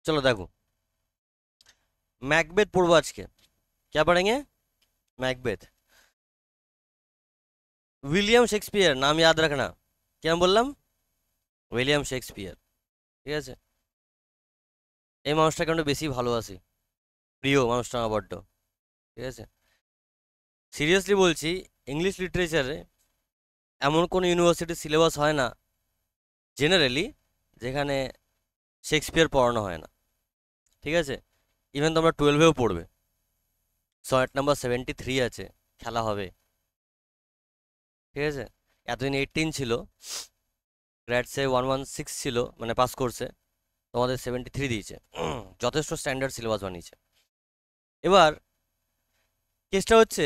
चलो देखो, मैकबेथ पढ़बो आज के। क्या पढ़ेंगे? मैकबेथ। विलियम शेक्सपियर नाम याद रखना। क्या बोललाम? William Shakespeare. ঠিক আছে, এই মানুষটাকে আমরা বেশি ভালোবাসি, প্রিয় মানুষটা আমার বড্ড। ঠিক আছে, সিরিয়াসলি বলছি, ইংলিশ লিটারেচারে এমন কোনো ইউনিভার্সিটির সিলেবাস হয় না জেনারেলি যেখানে শেক্সপিয়ার পড়ানো হয় না। ঠিক আছে, ইভেন তোমরা 12-এও পড়বে। সনেট নাম্বার 73 আছে, খেলা হবে। ঠিক আছে, এতদিন 18 ছিল, গ্র্যাডসে 116 ছিল, মানে পাস করছে, তোমাদের 73 দিয়েছে। যথেষ্ট স্ট্যান্ডার্ড সিলেবাস বানিয়েছে। এবার কেসটা হচ্ছে,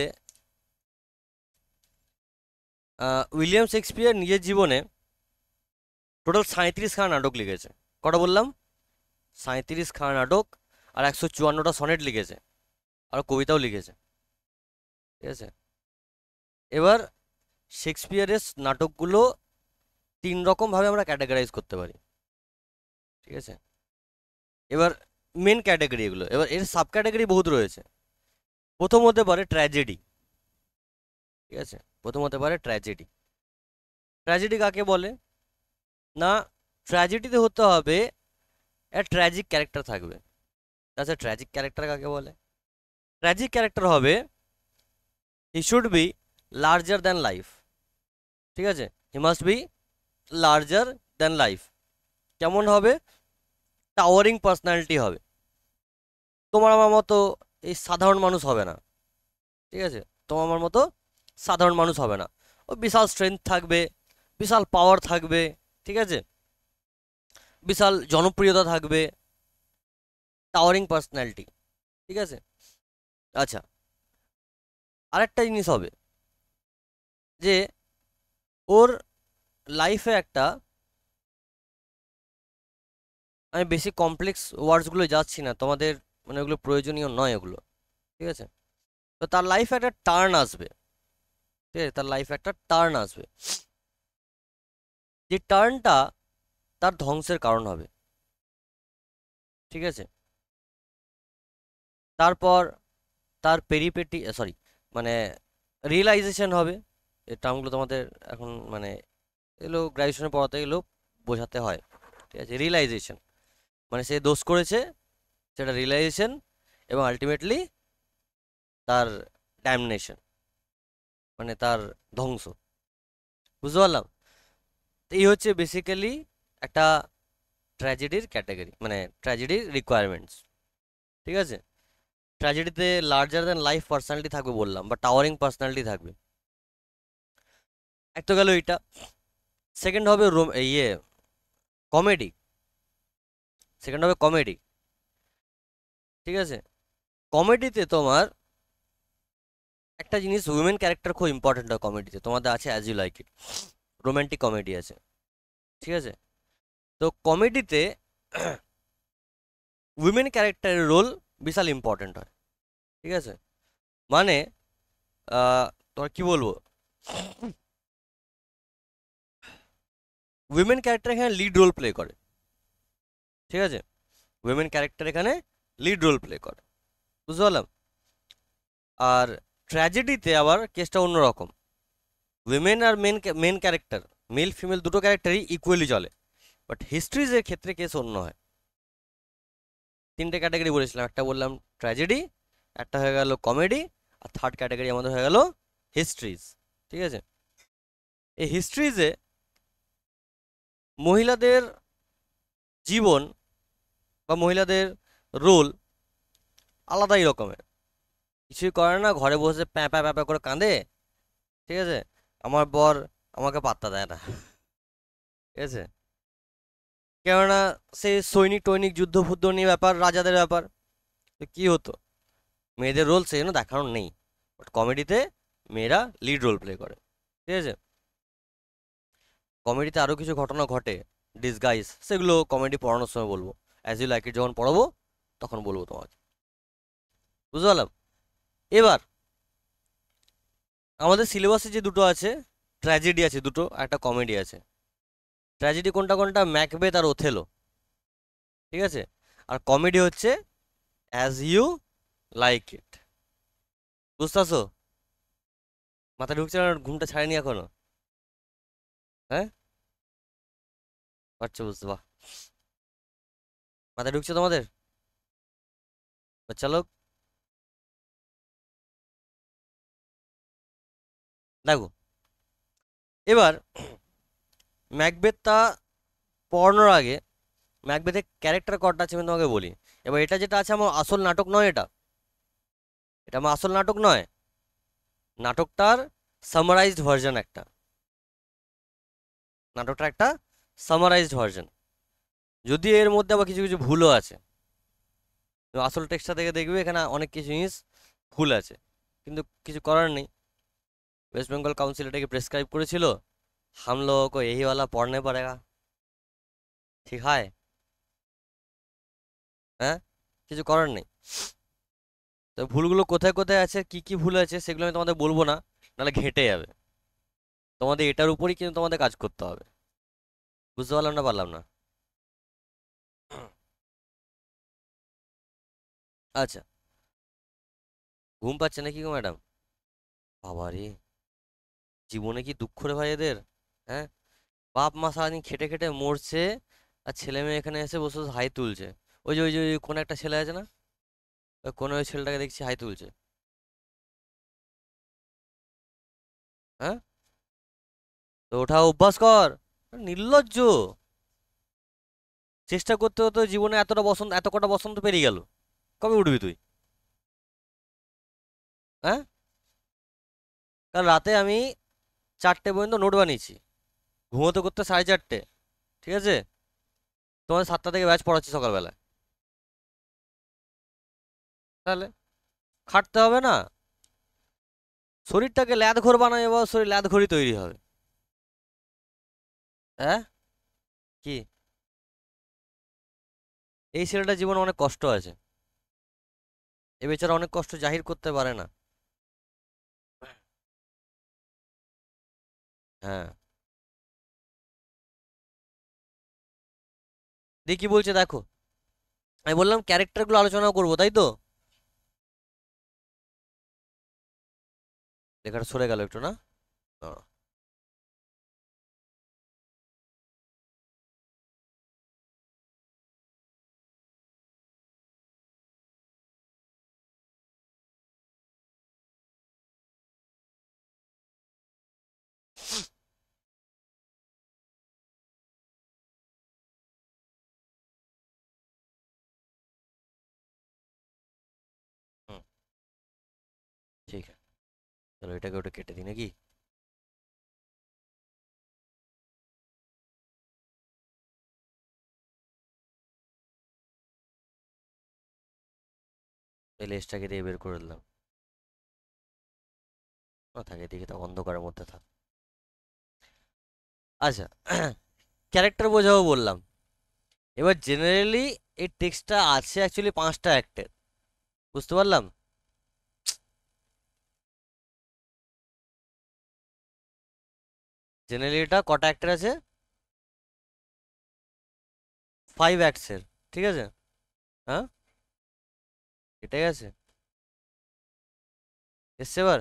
উইলিয়াম শেক্সপিয়ার নিজের জীবনে টোটাল 37খানা নাটক লিখেছে। কটা বললাম? 37খানা নাটক, আর 154টা সনেট লিখেছে, আর কবিতাও লিখেছে। ঠিক আছে, এবার শেক্সপিয়ারের নাটকগুলো 3 রকমভাবে আমরা ক্যাটাগরাইজ করতে পারি। ঠিক আছে, এবার মেন ক্যাটাগরি এগুলো, এবার এর সাব ক্যাটাগরি বহুত রয়েছে। প্রথম হতে পারে ট্র্যাজেডি। ঠিক আছে, প্রথম হতে পারে ট্র্যাজেডি। ট্র্যাজেডি কাকে বলে? না, ট্র্যাজেডিতে হতে হবে ট্র্যাজিক ক্যারেক্টার থাকবে। আচ্ছা, ট্র্যাজিক ক্যারেক্টার কাকে বলে? ট্র্যাজিক ক্যারেক্টার হবে, he should be larger than life. ঠিক আছে, he must be larger than life. কেমন হবে? টাওয়ারিং পার্সোনালিটি হবে। তোমার আমার মতো এই সাধারণ মানুষ হবে না। ঠিক আছে, তোমার আমার মতো সাধারণ মানুষ হবে না। ও বিশাল স্ট্রেংথ থাকবে, বিশাল পাওয়ার থাকবে। ঠিক আছে, বিশাল জনপ্রিয়তা থাকবে, টাওয়ারিং পার্সোনালিটি। ঠিক আছে, আচ্ছা, আরেকটা জিনিস হবে যে ওর লাইফে একটা, আমি বেশি কমপ্লেক্স ওয়ার্ডসগুলো যাচ্ছি না, তোমাদের মানে ওগুলো প্রয়োজনীয় নয় ওগুলো। ঠিক আছে, তো তার লাইফে একটা টার্ন আসবে। ঠিক আছে, তার লাইফে একটা টার্ন আসবে, যে টার্নটা তার ধ্বংসের কারণ হবে। ঠিক আছে, তারপর তার পেরিপেটি, সরি, মানে রিয়েলাইজেশন হবে। এই টার্মগুলো তোমাদের এখন মানে এগুলো গ্র্যাজুয়েশনে পড়াতে গেলেও বোঝাতে হয়। ঠিক আছে, রিয়েলাইজেশন মানে সে দোষ করেছে, সেটা রিয়েলাইজেশন, এবং আলটিমেটলি তার ড্যামনেশন, মানে তার ধ্বংস। বুঝতে পারলাম? তো এই হচ্ছে বেসিক্যালি একটা ট্র্যাজেডির ক্যাটাগরি, মানে ট্র্যাজেডির রিকোয়ারমেন্টস। ঠিক আছে, ট্র্যাজেডিতে লার্জার দ্যান লাইফ পার্সোনালিটি থাকবে বললাম, বা টাওয়ারিং পার্সোনালিটি থাকবে। এক তো গেল এইটা। সেকেন্ড হবে কমেডি। সেকেন্ড হবে কমেডি। ঠিক আছে, কমেডিতে তোমার একটা জিনিস, উইমেন ক্যারেক্টার খুব ইম্পর্টেন্ট হয় কমেডিতে। তোমাদের আছে as you like it, romantic comedy আছে। ঠিক আছে, তো কমেডিতে উইমেন ক্যারেক্টারের রোল বিশাল ইম্পর্টেন্ট হয়। ঠিক আছে, মানে তোমার কি বলবো, উইমেন ক্যারেক্টার এখানে লিড রোল প্লে করে। ঠিক আছে, উইমেন ক্যারেক্টার এখানে লিড রোল প্লে করে। বুঝতে পারলাম? আর ট্র্যাজেডিতে আবার কেসটা অন্যরকম। উইমেন আর মেন ক্যারেক্টার, মেল ফিমেল দুটো ক্যারেক্টারই ইকুয়ালি চলে, বাট হিস্ট্রিজের ক্ষেত্রে কেস অন্য হয়। 3টে ক্যাটাগরি বলেছিলাম, একটা বললাম ট্র্যাজেডি, একটা হয়ে গেল কমেডি, আর থার্ড ক্যাটাগরি আমাদের হয়ে গেল হিস্ট্রিজ। ঠিক আছে, এই হিস্ট্রিজে মহিলাদের জীবন বা মহিলাদের রোল আলাদাই রকমের। কিছুই করে না, ঘরে বসে প্যাঁ প্যাঁ প্যাঁ প্যাঁ করে কাঁদে। ঠিক আছে, আমার বর আমাকে পাত্তা দেয় না। ঠিক আছে, কেননা সে সৈনিক টৈনিক যুদ্ধ ফুদ্ধ নিয়ে ব্যাপার, রাজাদের ব্যাপার। তো কী হতো, মেয়েদের রোল সেই জন্য দেখানো নেই, বাট কমেডিতে মেয়েরা লিড রোল প্লে করে। ঠিক আছে, কমেডিতে আরও কিছু ঘটনা ঘটে, ডিসগাইজ, সেগুলো কমেডি পড়ানোর সময় বলবো। অ্যাজ ইউ লাইক ইট যখন পড়াবো তখন বলবো তোমাকে। বুঝতে পারলাম? এবার আমাদের সিলেবাসে যে দুটো আছে, ট্র্যাজেডি আছে দুটো, আর একটা কমেডি আছে। ট্র্যাজেডি কোনটা কোনটা? ম্যাকবেথ আর ওথেলো। ঠিক আছে, আর কমেডি হচ্ছে অ্যাজ ইউ লাইক ইট। বুঝতেছো? মাথা ঢুকছে না? ঘুমটা ছাড়েনি এখনো? হ্যাঁ, পারছো বুঝতে? বাহ, মাথা ঢুকছে তোমাদের? চলো, দেখো এবার ম্যাকবেথটা পড়ানোর আগে ম্যাকবেথের ক্যারেক্টার কটা আছে আমি তোমাকে বলি। এবার এটা যেটা আছে আমার আসল নাটক নয়, এটা এটা আমার আসল নাটক নয়। নাটকটার সামারাইজড ভার্সন একটা, নাটকটার একটা সামারাইজড ভার্সন। যদি এর মধ্যে আবার কিছু কিছু ভুলও আছে, তুমি আসল টেক্সটটা থেকে দেখবে এখানে অনেক কিছু জিনিস ভুল আছে, কিন্তু কিছু করার নেই। वेस्ट बंगाल काउंसिल এটাকে প্রেসক্রাইব করেছিল, हम लोगों को यही वाला पढ़ने पड़ेगा। ঠিক হয়? হ্যাঁ, কিছু করার নেই। তো ভুলগুলো কোথায় কোথায় আছে, কি কি ভুল আছে সেগুলো আমি তোমাদের বলবো না, নাহলে ঘেঁটে যাবে। তোমাদের এটার উপরই কিন্তু তোমাদের কাজ করতে হবে। বুঝতে পারলাম না? পারলাম না? আচ্ছা, ঘুম পাচ্ছে নাকি গো ম্যাডাম? বাবা রে, জীবনে কি দুঃখ রে ভাই এদের! হ্যাঁ, বাপ মা সারাদিন খেটে খেটে মরছে, আর ছেলে মেয়ে এখানে এসে বসে বসে হাই তুলছে। ওই যে কোন একটা ছেলে আছে না, ওই কোন ওই ছেলেটাকে দেখছি হাই তুলছে। হ্যাঁ, তো ওঠা অভ্যাস কর। নির্লজ্জ! চেষ্টা করতে হতো জীবনে, এতটা বসন্ত, এত কটা বসন্ত পেরিয়ে গেল, কবে উঠবি তুই? হ্যাঁ, কাল রাতে আমি 4টে পর্যন্ত নোট বানিয়েছি, ঘুমোতে করতে 4:30। ঠিক আছে, তোমাদের 7টা থেকে ব্যাচ পড়াচ্ছি সকালবেলা। তাহলে খাটতে হবে না? শরীরটাকে ল্যাদঘর বানাই, এবার শরীর ল্যাদঘরই তৈরি হবে। হ্যাঁ, কি? এই ছেলেটার জীবনে অনেক কষ্ট আছে, এ বেচারা অনেক কষ্ট জাহির করতে পারে না। হ্যাঁ, দিয়ে কি বলছে দেখো। আমি বললাম ক্যারেক্টারগুলো আলোচনা করবো, তাই তো? লেখাটা সরে গেল একটু না? দাঁড়াও। হুম, ঠিক আছে, চলো এটাকে ওটা কেটে দিই নাকি? এই লেজটাকে দিয়ে বের করে দিলাম। না থাকে, দেখি তা অন্ধকারের মধ্যে থাক। আচ্ছা, ক্যারেক্টার বোঝাবো বললাম। এবার জেনারেলি এই টেক্সটটা আছে অ্যাকচুয়ালি 5টা অ্যাক্টের। বুঝতে পারলাম? জেনারেলি এটা কটা অ্যাক্টের আছে? 5 অ্যাক্টসের। ঠিক আছে? হ্যাঁ, এটাই আছে। এসছে এবার?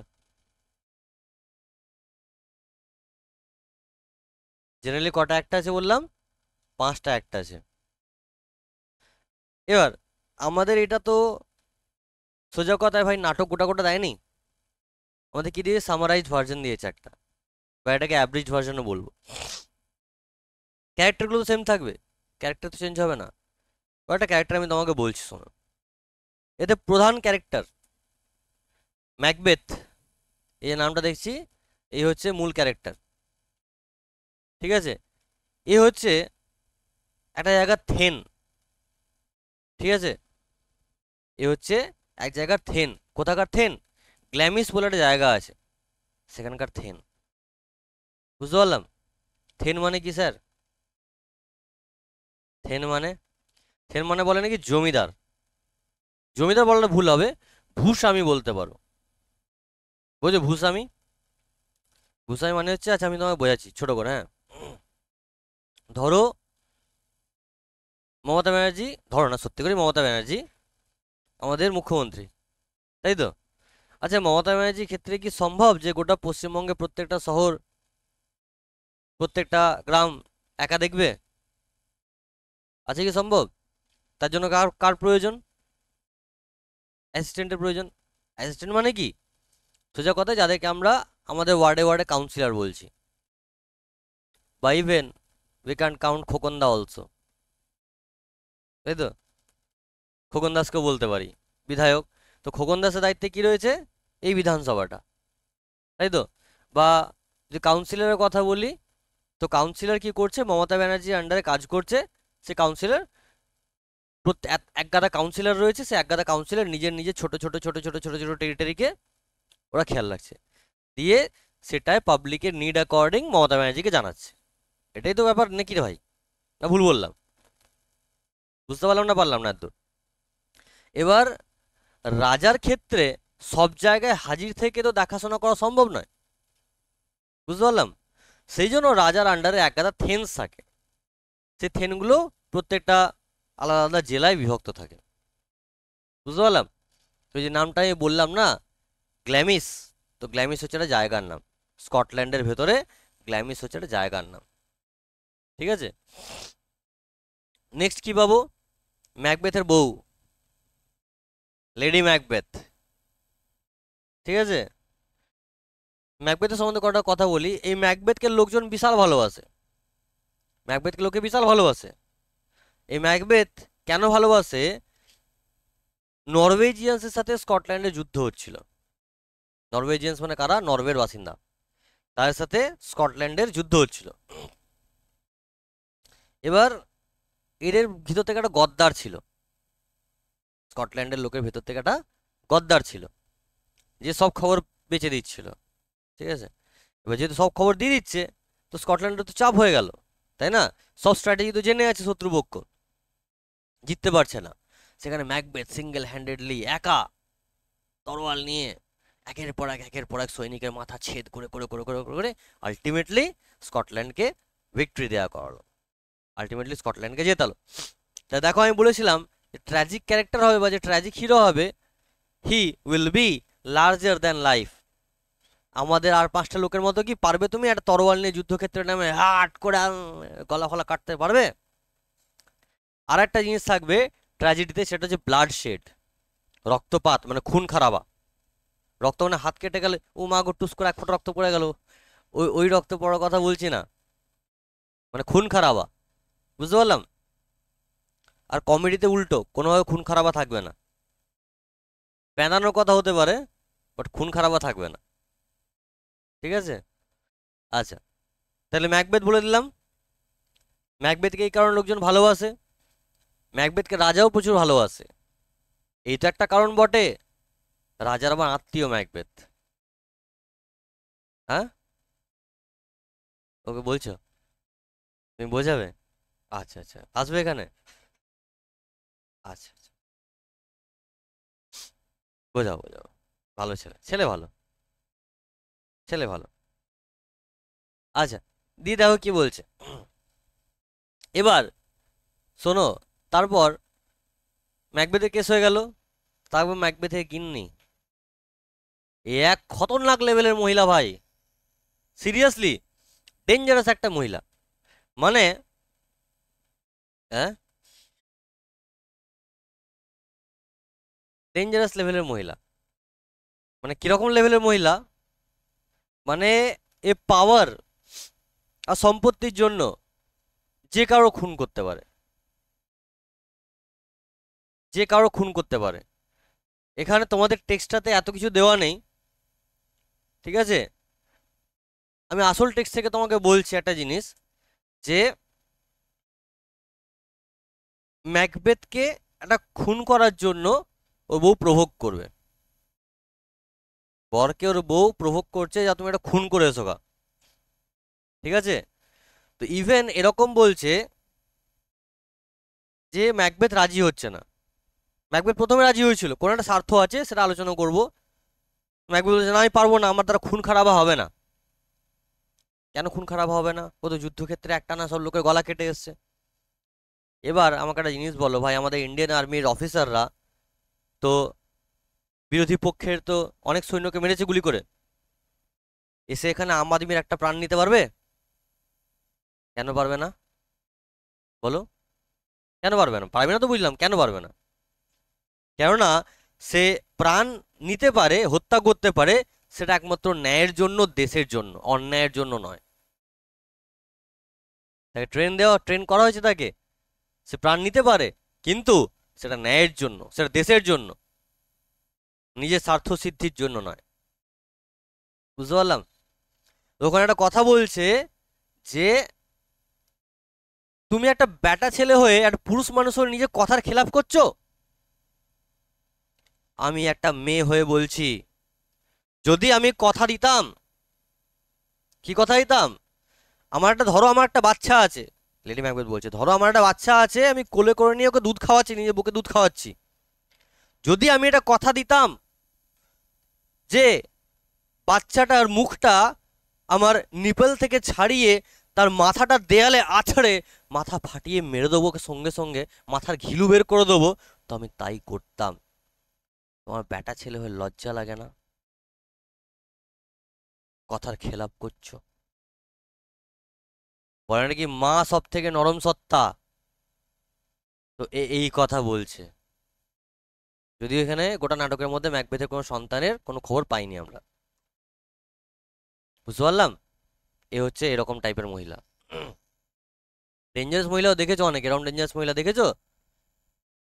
জেনারেলি কটা অ্যাক্ট আছে বললাম? 5টা অ্যাক্ট আছে। এবার আমাদের এটা তো সোজা কথায় ভাই নাটক গোটা গোটা দেয়নি, আমাদের কি দিয়ে সামারাইজড ভার্সন দিয়েছে একটা, বা এটাকে অ্যাভারেজ ভার্সনও বলবো। ক্যারেক্টারগুলো তো সেম থাকবে, ক্যারেক্টার তো চেঞ্জ হবে না। কয়েকটা ক্যারেক্টার আমি তোমাকে বলছি শোনো। এতে প্রধান ক্যারেক্টার ম্যাকবেথ, এই যে নামটা দেখছি, এই হচ্ছে মূল ক্যারেক্টার। ঠিক আছে, এ হচ্ছে একটা জায়গার থেন। ঠিক আছে, এ হচ্ছে এক জায়গার থেন। কোথাকার থেন? গ্ল্যামিস বলে একটা জায়গা আছে, সেখানকার থেন। বুঝতে পারলাম? থেন মানে কি স্যার? থেন মানে, থেন মানে বলে নাকি জমিদার। জমিদার বলাটা ভুল হবে, ভূস্বামী বলতে পারো। বুঝো ভূস্বামী? ভূস্বামী মানে হচ্ছে, আচ্ছা আমি তোমাকে বোঝাচ্ছি ছোট করে, হ্যাঁ। ধরো মমতা ব্যানার্জি, ধরো না, সত্যি করে মমতা ব্যানার্জি আমাদের মুখ্যমন্ত্রী, তাই তো? আচ্ছা, মমতা ব্যানার্জির ক্ষেত্রে কি সম্ভব যে গোটা পশ্চিমবঙ্গে প্রত্যেকটা শহর, প্রত্যেকটা গ্রাম একা দেখবে? আছে কি সম্ভব? তার জন্য কার কার প্রয়োজন? অ্যাসিস্ট্যান্টের প্রয়োজন। অ্যাসিস্ট্যান্ট মানে কি? সোজা কথা, যাদেরকে আমরা আমাদের ওয়ার্ডে ওয়ার্ডে কাউন্সিলর বলছি, বা ইভেন উই ক্যান কাউন্ট খোকনদা অলসো, তাই তো? খোকন দাসকেও বলতে পারি বিধায়ক। তো খোকন দাসের দায়িত্বে কি রয়েছে? এই বিধানসভাটা, তাই তো? বা যদি কাউন্সিলরের কথা বলি, তো কাউন্সিলর কি করছে? মমতা ব্যানার্জির আন্ডারে কাজ করছে। সে কাউন্সিলর, এক গাদা কাউন্সিলর রয়েছে, সে এক গাদা কাউন্সিলর নিজের নিজের ছোট ছোট ছোট ছোট ছোট ছোট টেরিটরিকে ওরা খেয়াল রাখছে, দিয়ে সেটাই পাবলিকের নিড অ্যাকর্ডিং মমতা ব্যানার্জিকে জানাচ্ছে। এটাই তো ব্যাপার নাকি রে ভাই? না ভুল বললাম? বুঝতে পারলাম না, পারলাম না এত? এবার রাজার ক্ষেত্রে সব জায়গায় হাজির থেকে তো দেখাশোনা করা সম্ভব নয়, বুঝতে পারলাম? সেই জন্য রাজার আন্ডারে এক গাদা থেন্স থাকে। সেই থেনগুলো প্রত্যেকটা আলাদা আলাদা জেলায় বিভক্ত থাকে, বুঝতে পারলাম? ওই যে নামটা আমি বললাম না, গ্ল্যামিস, তো গ্ল্যামিস হচ্ছে একটা জায়গার নাম। স্কটল্যান্ডের ভেতরে গ্ল্যামিস হচ্ছে একটা জায়গার নাম, ঠিক আছে? নেক্সট কি পাবো? ম্যাকবেথের বউ, লেডি ম্যাকবেথ, ঠিক আছে? ম্যাকবেথের সম্বন্ধে কটা কথা বলি। এই ম্যাকবেথকে লোকজন বিশাল ভালোবাসে, ম্যাকবেথকে লোকে বিশাল ভালোবাসে। এই ম্যাকবেথ কেন ভালোবাসে? নরওয়েজিয়ান্সের সাথে স্কটল্যান্ডে যুদ্ধ হচ্ছিল। নরওয়েজিয়ান্স মানে কারা? নরওয়ের বাসিন্দা। তাদের সাথে স্কটল্যান্ডের যুদ্ধ হচ্ছিল। এবার এদের ভিতর থেকে একটা গদ্দার ছিল, স্কটল্যান্ডের লোকের ভেতর থেকে একটা গদ্দার ছিল, যে সব খবর বেচে দিচ্ছিল, ঠিক আছে? এবার যেহেতু সব খবর দিয়ে দিচ্ছে, তো স্কটল্যান্ডের তো চাপ হয়ে গেল, তাই না? সব স্ট্র্যাটেজি তো জেনে আছে শত্রুপক্ষ, জিততে পারছে না। সেখানে ম্যাকবেথ সিঙ্গেল হ্যান্ডেডলি একা তরোয়াল নিয়ে একের পর এক সৈনিকের মাথা ছেদ করে করে করে করে করে আলটিমেটলি স্কটল্যান্ডকে ভিক্টরি দেওয়া করালো, আলটিমেটলি স্কটল্যান্ডকে জেতালো। তা দেখো, আমি বলেছিলাম যে ট্র্যাজিক ক্যারেক্টার হবে বা যে ট্র্যাজিক হিরো হবে, he will be larger than life. আমাদের আর পাঁচটা লোকের মতো কি পারবে তুমি একটা তরোয়াল নিয়ে যুদ্ধক্ষেত্রে নামে হাট করে গলা ফলা কাটতে পারবে? আর একটা জিনিস থাকবে ট্র্যাজেডিতে, সেটা হচ্ছে ব্লাড শেড, রক্তপাত, মানে খুন খারাবা। রক্ত মানে হাত কেটে গেলে ও মা গো টুস করে এক ফোঁটা রক্ত পড়ে গেল, ওই ওই রক্ত পড়ার কথা বলছি না, মানে খুন খারাবা, বুঝতে পারলাম? আর কমেডিতে উল্টো, কোনোভাবে খুন খারাবা থাকবে না। প্যানানোর কথা হতে পারে, বাট খুন খারাবা থাকবে না, ঠিক আছে? আচ্ছা, তাহলে ম্যাকবেথ বলে দিলাম। ম্যাকবেথকে এই কারণে লোকজন ভালোবাসে, ম্যাকবেথকে রাজাও প্রচুর ভালোবাসে। এই তো একটা কারণ বটে, রাজার আবার আত্মীয় ম্যাকবেথ। হ্যাঁ, ওকে বলছো? তুমি বোঝাবে? আচ্ছা আচ্ছা, আসবে এখানে? আচ্ছা আচ্ছা, বোঝাও বোঝাও। ভালো ছেলে, ছেলে ভালো, ছেলে ভালো। আচ্ছা, দিয়ে দেখো কি বলছে এবার, শোনো। তারপর ম্যাকবেথের কেস হয়ে গেল, তারপর ম্যাকবেথের গিন্নি, এ এক খতরনাক লেভেলের মহিলা ভাই, সিরিয়াসলি ডেঞ্জারাস একটা মহিলা, মানে, হ্যাঁ, ডেঞ্জারাস লেভেলের মহিলা। মানে কিরকম লেভেলের মহিলা? মানে এ পাওয়ার আর সম্পত্তির জন্য যে কারো খুন করতে পারে, যে কারো খুন করতে পারে। এখানে তোমাদের টেক্সটটাতে এত কিছু দেওয়া নেই, ঠিক আছে? আমি আসল টেক্সট থেকে তোমাকে বলছি একটা জিনিস, যে ম্যাকবেথকে একটা খুন করার জন্য ওর বউ প্রভোগ করবে, বরকে ওর বউ প্রভোগ করছে যা তুমি একটা খুন করে এসো গা, ঠিক আছে? তো ইভেন এরকম বলছে যে ম্যাকবেথ রাজি হচ্ছে না। ম্যাকবেথ প্রথমে রাজি হয়েছিল, কোনো একটা স্বার্থ আছে সেটা আলোচনা করব। ম্যাকবেথ বলছে না, আমি পারবো না, আমার দ্বারা খুন খারাপ হবে না। কেন খুন খারাপ হবে না? ও তো যুদ্ধক্ষেত্রে একটা না সব লোকের গলা কেটে এসছে, এবার আমাকে একটা জিনিস বলো ভাই, আমাদের ইন্ডিয়ান আর্মির অফিসাররা তো বিরোধী পক্ষের তো অনেক সৈন্যকে মেরেছে গুলি করে, এসে এখানে আম আদমির একটা প্রাণ নিতে পারবে? কেন পারবে না বলো? কেন পারবে না? পারবে না তো বুঝলাম, কেন পারবে না? কেননা সে প্রাণ নিতে পারে, হত্যা করতে পারে, সেটা একমাত্র ন্যায়ের জন্য, দেশের জন্য, অন্যায়ের জন্য নয়। তাকে ট্রেন করা হয়েছে তাকে, সে প্রাণ নিতে পারে, কিন্তু সেটা ন্যায়ের জন্য, সেটা দেশের জন্য, নিজের স্বার্থ সিদ্ধির জন্য নয়। বুঝতে পারলাম? তো ওখানে একটা কথা বলছে যে তুমি একটা ব্যাটা ছেলে হয়ে একটা পুরুষ মানুষ হয়ে নিজের কথার খেলাপ করছো। আমি একটা মেয়ে হয়ে বলছি, যদি আমি কথা দিতাম, কি কথা দিতাম, আমার একটা, ধরো আমার একটা বাচ্চা আছে, লেডি ম্যাকবেথ বলছে, ধরো আমার একটা বাচ্চা আছে, আমি কোলে করে নিয়ে ওকে দুধ খাওয়াচ্ছি, নিজে বুকে দুধ খাওয়াচ্ছি, যদি আমি এটা কথা দিতাম যে বাচ্চাটার মুখটা আমার নিপেল থেকে ছাড়িয়ে তার মাথাটা দেয়ালে আছড়ে মাথা ফাটিয়ে মেরে দেবো, ওকে সঙ্গে সঙ্গে মাথার ঘিলু বের করে দেবো, তো আমি তাই করতাম। তোমার ব্যাটা ছেলে হয়ে লজ্জা লাগে না? কথার খেলাপ করছো। বলে নাকি মা সব থেকে নরম সত্তা, তো এই কথা বলছে। যদিও এখানে গোটা নাটকের মধ্যে ম্যাকবেথের কোনো সন্তানের কোনো খবর পাইনি আমরা। বুঝতে পারলাম? এ হচ্ছে এরকম টাইপের মহিলা। ডেঞ্জারাস মহিলাও দেখেছো অনেক, এরকম ডেঞ্জারাস মহিলা দেখেছো?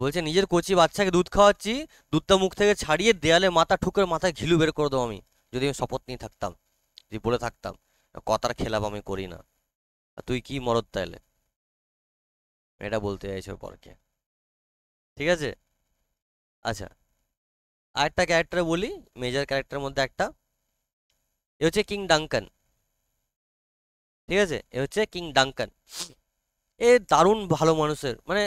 বলছে নিজের কচি বাচ্চাকে দুধ খাওয়াচ্ছি, দুধটা মুখ থেকে ছাড়িয়ে দেয়ালে মাথা ঠুকে মাথায় ঘিলু বের করে দেবো আমি, যদি আমি শপথ নিয়ে থাকতাম, যদি বলে থাকতাম কথার খেলাপ আমি করি না। আর তুই কি মরদ তাইলে? এটা বলতে চাইছো পরকে। ঠিক আছে? আচ্ছা, আরেকটা ক্যারেক্টার বলি, মেজর ক্যারেক্টারের মধ্যে একটা, এ হচ্ছে কিং ডাঙ্কান। ঠিক আছে, এ হচ্ছে কিং ডাঙ্কান। এ দারুণ ভালো মানুষের, মানে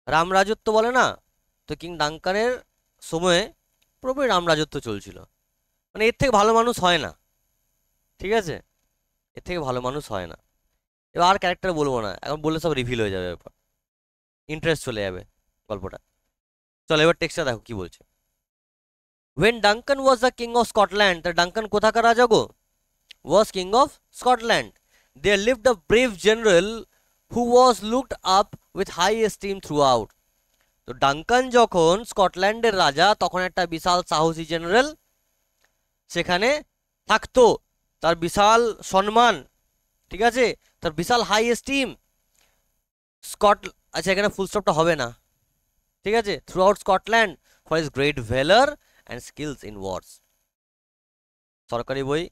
রাম রাজত্ব বলে না, তো কিং ডাঙ্কানের সময়ে পুরোপুরি রাম রাজত্ব চলছিল, মানে এর থেকে ভালো মানুষ হয় না। ঠিক আছে, এর থেকে ভালো মানুষ হয় না। এবার আর ক্যারেক্টার বলবো না, এখন বললে সব রিভিল হয়ে যাবে, ব্যাপার ইন্টারেস্ট চলে যাবে গল্পটা। চলো এবার টেক্সটটা দেখো কি বলছে। When Duncan was the king of Scotland, তা ডাঙ্কান কোথাকার রাজা গো? Was king of Scotland. There lived a brave general who was looked up with high esteem throughout. তো ডাঙ্কান যখন স্কটল্যান্ডের রাজা, তখন একটা বিশাল সাহসী জেনারেল সেখানে থাকতো, তার বিশাল সম্মান, ঠিক আছে, তার বিশাল হাই এস্টিম। স্কট, আচ্ছা এখানে ফুল স্টপটা হবে না, ঠিক আছে, throughout Scotland for his great valour and skills in wars. সরকারি বই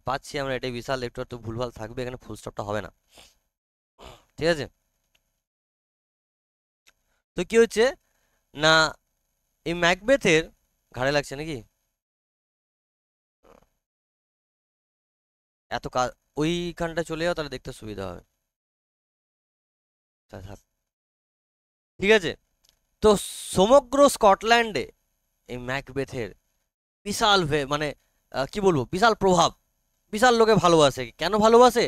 পাচ্ছি আমরা, এটাই বিশাল, একটু একটু ভুলভাল থাকবে, এখানে ফুল স্টপটা হবে না। ঠিক আছে, তো কি হচ্ছে না, এই ম্যাকবেথের ঘাড়ে লাগছে নাকি এত কাজ, ওইখানটা চলে যাও তাহলে দেখতে সুবিধা হবে। আচ্ছা, থাক। ঠিক আছে, তো সমগ্র স্কটল্যান্ডে এই ম্যাকবেথের বিশাল মানে কি বলবো, বিশাল প্রভাব, বিশাল লোকে ভালোবাসে। কেন ভালোবাসে?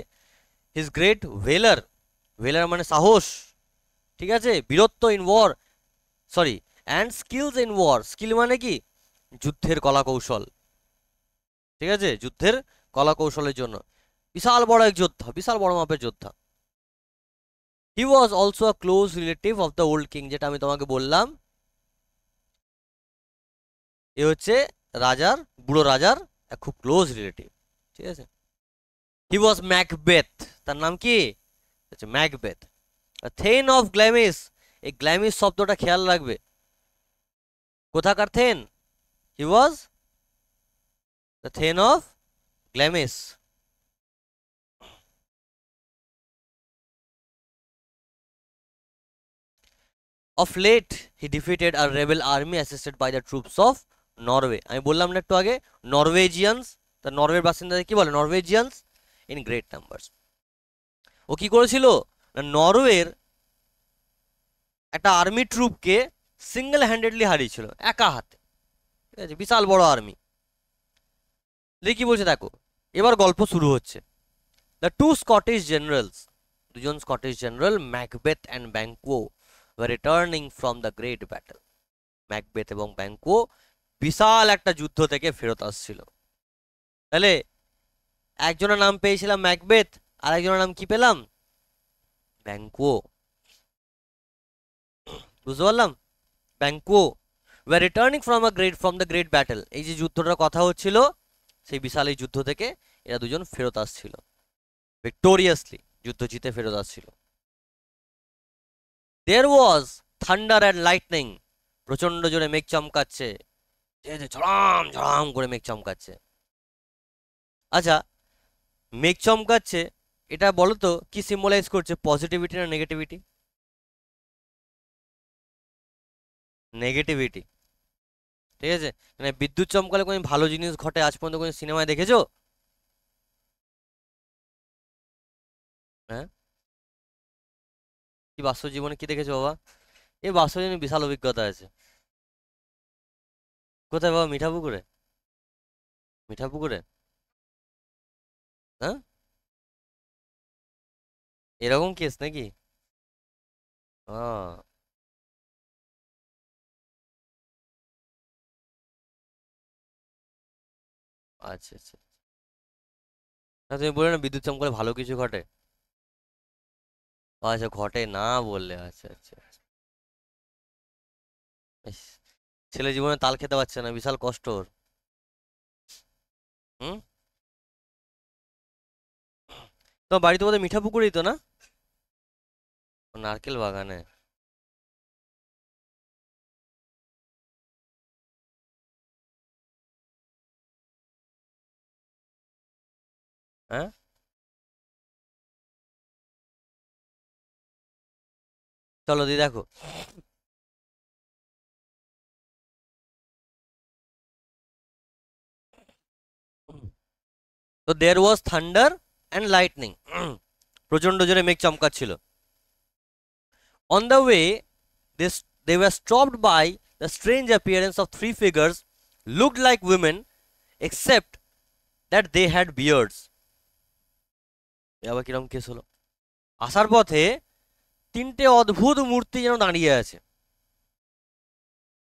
হিজ গ্রেট ভেলার, ভেলার মানে সাহস, ঠিক আছে, বীরত্ব in war, sorry, and skills in war, skill মানে কি, যুদ্ধের কলা কৌশল, ঠিক আছে, যুদ্ধের কলা কৌশলের জন্য বিশাল বড় এক যোদ্ধা, বিশাল বড় মাপের যোদ্ধা। He was also a close relative of the old king, যেটা আমি তোমাকে বললাম, এ হচ্ছে রাজার, বুড়ো রাজার এক খুব ক্লোজ রিলেটিভ। ঠিক আছে, হি ওয়াজ ম্যাকবেথ, তার নাম কি হচ্ছে ম্যাকবেথ, থেন অফ গ্ল্যামিস। এই গ্ল্যামিস শব্দটা খেয়াল রাখবে, কোথাকার thane? He was the thane of Glamis. Of late he defeated a rebel army assisted by the troops of Norway. আমি বললাম না একটু আগে, নরওয়েজিয়ানস, তা নরওয়ের বাসিন্দাদের কি বলে? নরওয়েজিয়ানস ইন গ্রেট নাম্বারস। ও কি করেছিল না, নরওয়ের একটা আর্মি ট্রুপকে সিঙ্গেল হ্যান্ডেডলি হারিয়েছিল, একা হাতে। ঠিক আছে, বিশাল বড় আর্মি। দেখি কি বলছে দেখো, এবার গল্প শুরু হচ্ছে। দ্য টু স্কটিশ জেনারেলস, দুজন Scottish general Macbeth and ব্যাঙ্কো were returning from the great battle. Macbeth এবং ব্যাঙ্কো বিশাল একটা যুদ্ধ থেকে ফেরত আসছিল। তাহলে একজনের নাম পেয়েছিলাম ম্যাকবেথ, আর একজনের নাম কি পেলাম? ব্যাঙ্কো। বুঝতে পারলাম? ব্যাঙ্কো were returning from the great battle. এই যে যুদ্ধটার কথা হচ্ছিল, সেই বিশাল এই যুদ্ধ থেকে এরা দুজন ফেরত আসছিল, ভিক্টোরিয়াসলি যুদ্ধ জিতে ফেরত আসছিল। There was thunder and lightning. প্রচন্ড জোরে মেঘ চমকাচ্ছে, ঝড়াম ঝড়াম করে মেঘ চমকাচ্ছে। আচ্ছা, মেঘ চমকাচ্ছে, এটা বলো তো কি সিম্বলাইজ করছে, পজিটিভিটি না নেগেটিভিটি? নেগেটিভিটি। ঠিক আছে, মানে বিদ্যুৎ চমকালে কোনো ভালো জিনিস ঘটে আজ পর্যন্ত কোনো সিনেমায় দেখেছো? হ্যাঁ, কি বাস্তব জীবনে কি দেখেছো বাবা? এই বাস্তব জীবনে বিশাল অভিজ্ঞতা আছে। কোথায় বাবা? মিঠাপুকুরে? মিঠাপুকুরে? হ্যাঁ, এরকম কেস নাকি? আহ, আচ্ছা আচ্ছা। না তুমি বলে না বিদ্যুৎ চমকালে ভালো কিছু ঘটে। ও আচ্ছা, ঘটে না বললে, আচ্ছা আচ্ছা আচ্ছা। ইস, ছেলে জীবনে তাল খেতে পারছে না, বিশাল কষ্ট ওর। হুম। তো বাড়ি তো বোধহয় মিঠাপুকুরেই তো না? ও, নারকেল বাগানে। হ্যাঁ, চলো দি দেখো। তো দেয়ার ওয়াজ থান্ডার অ্যান্ড লাইটনিং, প্রচন্ড জোরে মেঘ চমকাচ্ছিল। On the way, they were stopped by the strange appearance of three figures, looked like women, except that they had beards. এ আবার কিরম কেস হলো? আসার পথে তিনটে অদ্ভুত মূর্তি যেন দাঁড়িয়ে আছে,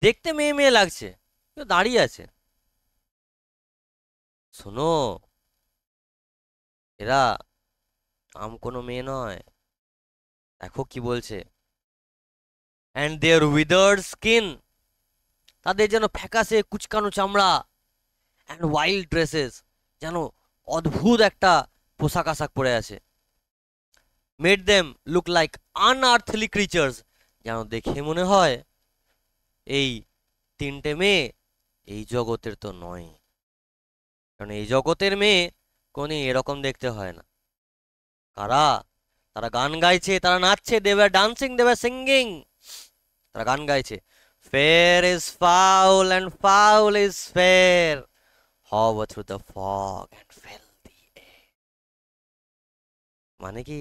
দেখতে মেয়ে মেয়ে লাগছে, কিন্তু দাঁড়িয়ে আছে। শোনো, এরা আম কোনো মেয়ে নয়। দেখো কি বলছে, and their withered skin, তাদের যেন ফ্যাকাশে কুচকানো চামড়া, and wild dresses, যেন অদ্ভুত একটা পোশাক আশাক পরে আছে। made them look like unearthly creatures, যেন দেখে মনে হয় এই তিনটে মেয়ে এই জগতের তো নয়, কারণ এই জগতের মেয়ে কোনি এরকম দেখতে হয় না। কারা? তারা গান গাইছে, তারা নাচছে, they were dancing, they were singing. তারা গান গাইছে, fair is foul and foul is fair, hover through the fog and fill the air। মানে কি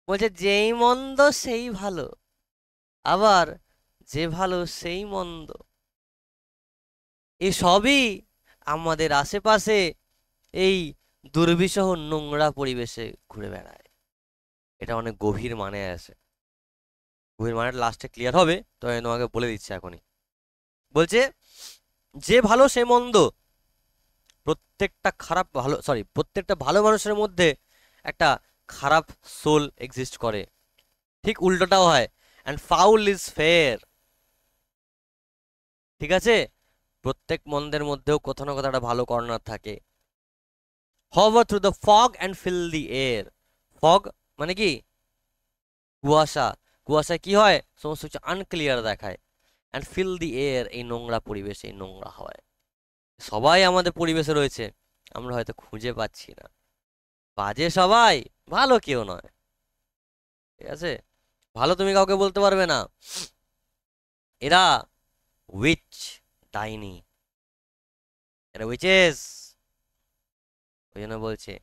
বলছে, যেই মন্দ সেই ভালো, আবার যে ভালো সেই মন্দ, এসবই আমাদের আশেপাশে এই দুর্বিষহ নোংরা পরিবেশে ঘুরে বেড়ায়। এটা অনেক গভীর মানে আছে, গভীর মানে লাস্টে ক্লিয়ার হবে, তো আমি তোমাকে বলে দিচ্ছি এখনই। বলছে যে ভালো সে মন্দ, প্রত্যেকটা খারাপ ভালো, সরি, প্রত্যেকটা ভালো মানুষের মধ্যে একটা খারাপ সোল এক্সিস্ট করে, ঠিক উল্টোটাও হয়। অ্যান্ড ফাউল ইজ ফেয়ার, ঠিক আছে, প্রত্যেক মন্দের মধ্যেও কোথাও না কোথাও একটা ভালো কর্নার থাকে। hover through the fog and fill the air, fog মানে কি? কুয়াশা। কুয়াশায় কি হয়? সমস্ত কিছু আনক্লিয়ার দেখায়। অ্যান্ড ফিল দি এয়ার, এই নোংরা পরিবেশ, এই নোংরা হাওয়ায় সবাই আমাদের পরিবেশে রয়েছে, আমরা হয়তো খুঁজে পাচ্ছি না। বাজে সবাই, ভালো কেউ নয়, ঠিক আছে? ভালো তুমি কাউকে বলতে পারবে না, এরা উইচ, ডাইনি, এরা উইচেস। ওই জন্য বলছে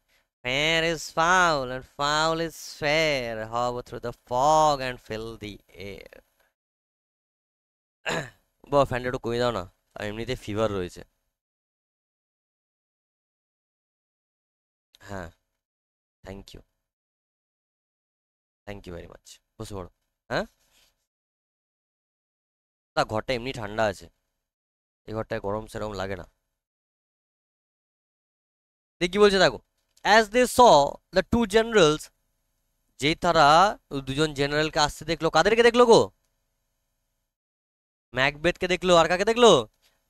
fair is foul and foul is fair, hover through the fog and fill the air। বাবা ফ্যানটা একটু কমিয়ে দাও না, আর এমনিতে ফিভার রয়েছে। হ্যাঁ, thank you. Thank you very much. বসে পড়ো। হ্যাঁ, না ঘরটা এমনি ঠান্ডা আছে, এই ঘরটায় গরম সেরকম লাগে না। দেখ কি বলছে দেখো, as they saw the two generals, যেই তারা দুজন জেনারেলকে আসতে দেখলো, কাদেরকে দেখলো গো? ম্যাকবেথকে দেখলো, আর কাকে দেখলো?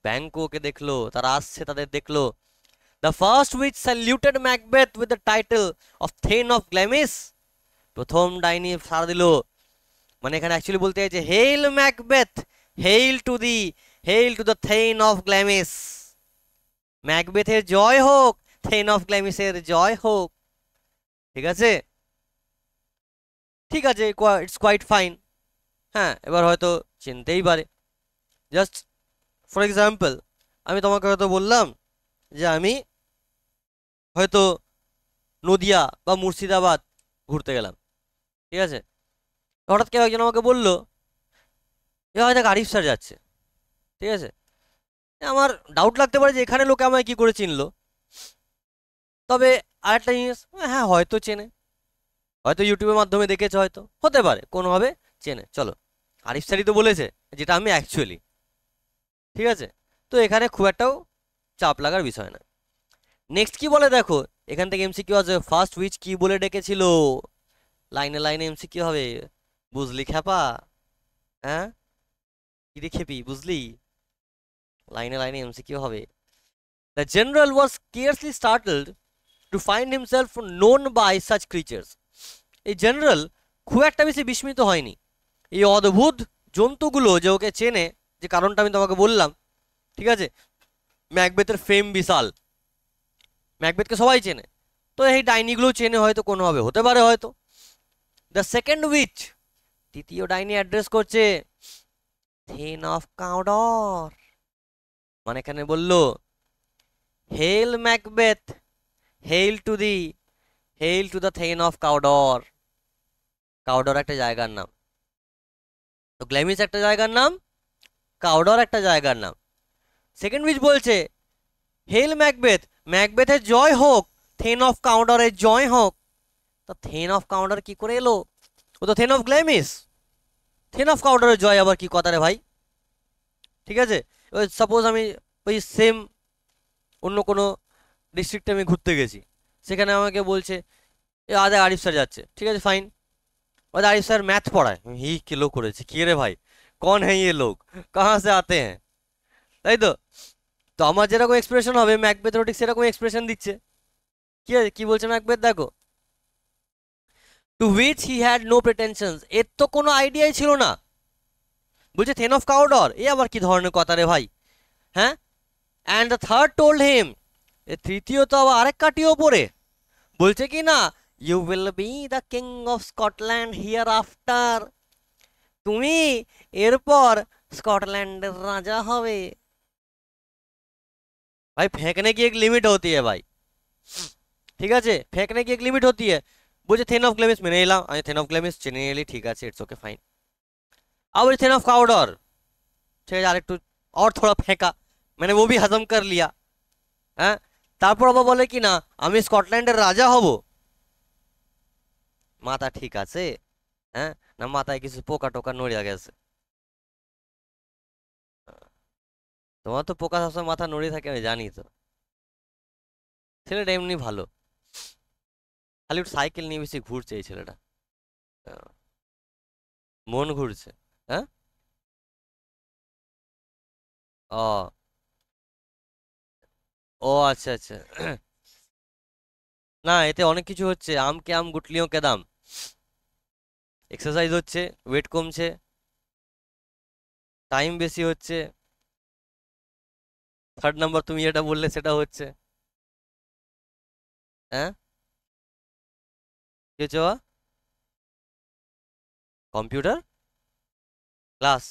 ব্যাংকোকে দেখলো, তারা আসছে তাদের দেখলো। The first witch saluted Macbeth with the title of thane of Glamis, প্রথম ডাইনি সাড়া দিল, মানে এখানে অ্যাকচুয়ালি বলতে চাইছে hail Macbeth, hail to thee, hail to the thane of Glamis, ম্যাকবেথের জয় হোক, থেন অফ গ্ল্যামিসের জয় হোক। ঠিক আছে, ঠিক আছে, ইটস কোয়াইট ফাইন। হ্যাঁ, এবার হয়তো চিনতেই পারে। জাস্ট ফর এক্সাম্পল, আমি তোমাকে হয়তো বললাম যে আমি হয়তো নদিয়া বা মুর্শিদাবাদ ঘুরতে গেলাম, ঠিক আছে? হঠাৎ কেউ একজন আমাকে বললো এ হয়তো আরিফ স্যার যাচ্ছে, ঠিক আছে? আমার ডাউট লাগতে পারে যে এখানে লোকে আমায় কি করে চিনলো। তবে আরেকটা জিনিস, হ্যাঁ হয়তো চেনে, হয়তো ইউটিউবের মাধ্যমে দেখেছে, হয়তো হতে পারে কোনোভাবে চেনে, চলো আরিফ স্যারই তো বলেছে, যেটা আমি অ্যাকচুয়ালি, ঠিক আছে? তো এখানে খুব একটাও চাপ লাগার বিষয় না। নেক্সট কি বলে দেখো, এখান থেকে এমসিকিউ আছে, ফার্স্ট উইচ কি বলে ডেকেছিল? লাইনে লাইনে এমসিকিউ হবে, বুঝলি খ্যাপা? হ্যাঁ, কি রে খেপি, বুঝলি? লাইনে লাইনে এমসিকিউ হবে। The general was scarcely startled to find himself known by such creatures. এই জেনারেল খুব একটা বেশি বিস্মিত হয়নি এই অদ্ভুত জন্তুগুলো যে ওকে চেনে, যে কারণটা আমি তোমাকে বললাম, ঠিক আছে? ম্যাকবেথের ফেম বিশাল, ম্যাকবেথকে সবাই চেনে, তো এই ডাইনিগুলো চেনে হয়তো কোনোভাবে, হতে পারে হয়তো। দ্য সেকেন্ড উইচ, তৃতীয় ডাইনি অ্যাড্রেস করছে থেন অফ কাউডর, মানে এখানে বললো hail Macbeth, hail to thee, hail to the thane of Cawdor. Cawdor একটা জায়গার নাম, তো গ্ল্যামিস একটা জায়গার নাম, কাউডর একটা জায়গার নাম। সেকেন্ড উইচ বলছে হেল ম্যাকবেথ, ম্যাকবেথের জয় হোক, থেন অফ কাউডরের জয় হোক। তা থেন অফ কাউডর কি করে এলো? ও তো থেন অফ গ্ল্যামিস, থেন অফ কাউডরের জয় আবার কি কথা রে ভাই? ঠিক আছে, ওই সাপোজ আমি ওই সেম অন্য কোনো ডিস্ট্রিক্টে আমি ঘুরতে গেছি, সেখানে আমাকে বলছে এ আদে আরিফ স্যার যাচ্ছে, ঠিক আছে ফাইন। और आरिफ सर मैथ पढ़ाए, ही किलो করেছে কি রে ভাই, कौन है ये लोग, कहाँ से आते हैं, তাই তো? তো আমার যেরকম এক্সপ্রেশন হবে ম্যাকবেথ ঠিক সেরকম এক্সপ্রেশন দিচ্ছে। কি আছে, কি বলছে ম্যাকবেথ দেখো, to which he had no pretensions, এর তো কোনো আইডিয়াই ছিল না। বলছে থেন অফ কাউডর, এ আবার কি ধরনের কথা রে ভাই? হ্যাঁ, and the third told him, এ তৃতীয় তো আবার আরেক কাটি ওপরে বলছে কি না, you will be the king of Scotland hereafter, তুমি এরপর स्कॉटलैंड राजा হবে। भाई फेंकने की एक लिमिट होती है भाई, ঠিক আছে? फेंकने की एक लिमिट होती है। বুঝে থেন অফ গ্লেমিস মেনে নিলাম, আমি থেন অফ গ্লেমিস চিনে নিলি, ঠিক আছে, ইটস ওকে ফাইন। अब থেন অফ काउडर, ঠিক আছে, আরেকটু और थोड़ा फेंका, मैंने वो भी हजम कर लिया। হ্যাঁ, তারপর আবার বলে কি না আমি স্কটল্যান্ডের রাজা হব। মাথা ঠিক আছে? হ্যাঁ, না মাথায় কিছু পোকা টোকা নড়িয়া গেছে? তোমার তো পোকা সবসময় মাথা নড়িয়ে থাকে, আমি জানি তো। ছেলেটা এমনি ভালো, খালি একটু সাইকেল নিয়ে বেশি ঘুরছে এই ছেলেটা। আহ, মন ঘুরছে। হ্যাঁ, ও, ও আচ্ছা আচ্ছা। না, এতে অনেক কিছু হচ্ছে, আম কে আম গুটলিও কে দাম, এক্সারসাইজ হচ্ছে, ওয়েট কমছে, টাইম বেশি হচ্ছে, থার্ড নাম্বার তুমি যেটা বললে সেটা হচ্ছে। হ্যাঁ, কি হচ্ছে বাবা? Computer class?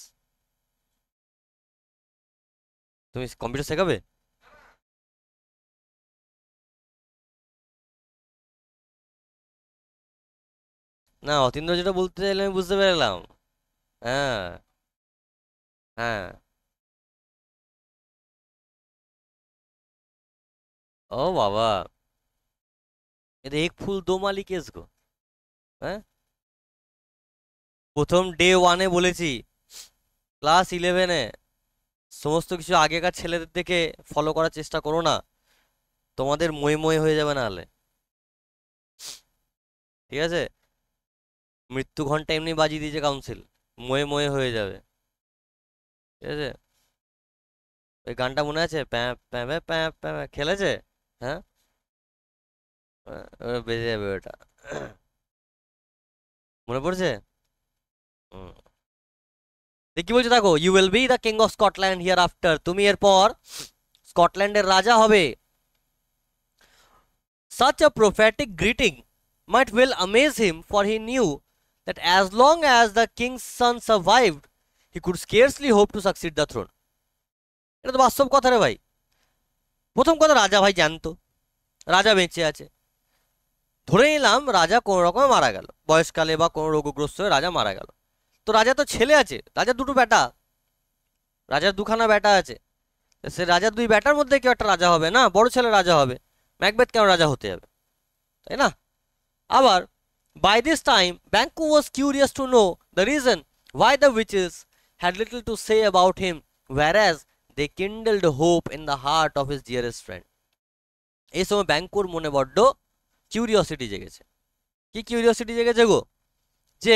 তুমি কম্পিউটার শেখাবে? না, অতীন্দ্র যেটা বলতে চাইলে আমি বুঝতে পেরেলাম। হ্যাঁ, হ্যাঁ, ও বাবা, এটা এক ফুল দো মালি কেস গো। হ্যাঁ, প্রথম ডে ওয়ানে বলেছি, ক্লাস 11-এ সমস্ত কিছু আগেকার ছেলেদের থেকে ফলো করার চেষ্টা করো না, তোমাদের মই মই হয়ে যাবে না হলে, ঠিক আছে? মৃত্যু ঘন্টা এমনি বাজিয়ে দিয়েছে কাউন্সিল, ময়ে ময়ে হয়ে যাবে, ঠিক আছে? ওই গানটা মনে আছে, প্যাঁ প্যাঁ প্যাঁ প্যাঁ প্যাঁ প্যাঁ, খেলেছে? হ্যাঁ, বেজে যাবে ওটা। মনে পড়ছে? হুম। কি বলছে দেখো, you will be the king of Scotland hereafter, তুমি এরপর স্কটল্যান্ডের রাজা হবে। Such a prophetic greeting might well amaze him, for he knew that as long as the king's son survived, he could scarcely hope to succeed the throne. এটা তো বাস্তব কথা রে ভাই। প্রথম কথা, রাজা ভাই জানতো রাজা বেঁচে আছে, ধরে নিলাম রাজা কোনো রকমে মারা গেল, বয়সকালে বা কোনো রোগগ্রস্ত হয়ে রাজা মারা গেল, তো রাজা তো ছেলে আছে, রাজার দুটো বেটা, রাজার দুখানা বেটা আছে, সে রাজার দুই বেটার মধ্যে কেউ একটা রাজা হবে না, বড় ছেলে রাজা হবে, ম্যাকবেথ কেন রাজা হতে যাবে, তাই না? আবার by this time, Banquo was curious to know the reason why the witches had little to say about him, whereas they kindled hope in the heart of his dearest friend. এই সময় ব্যাঙ্কুর মনে বড্ড কিউরিওসিটি জেগেছে। কি curiosity জেগেছে গো? যে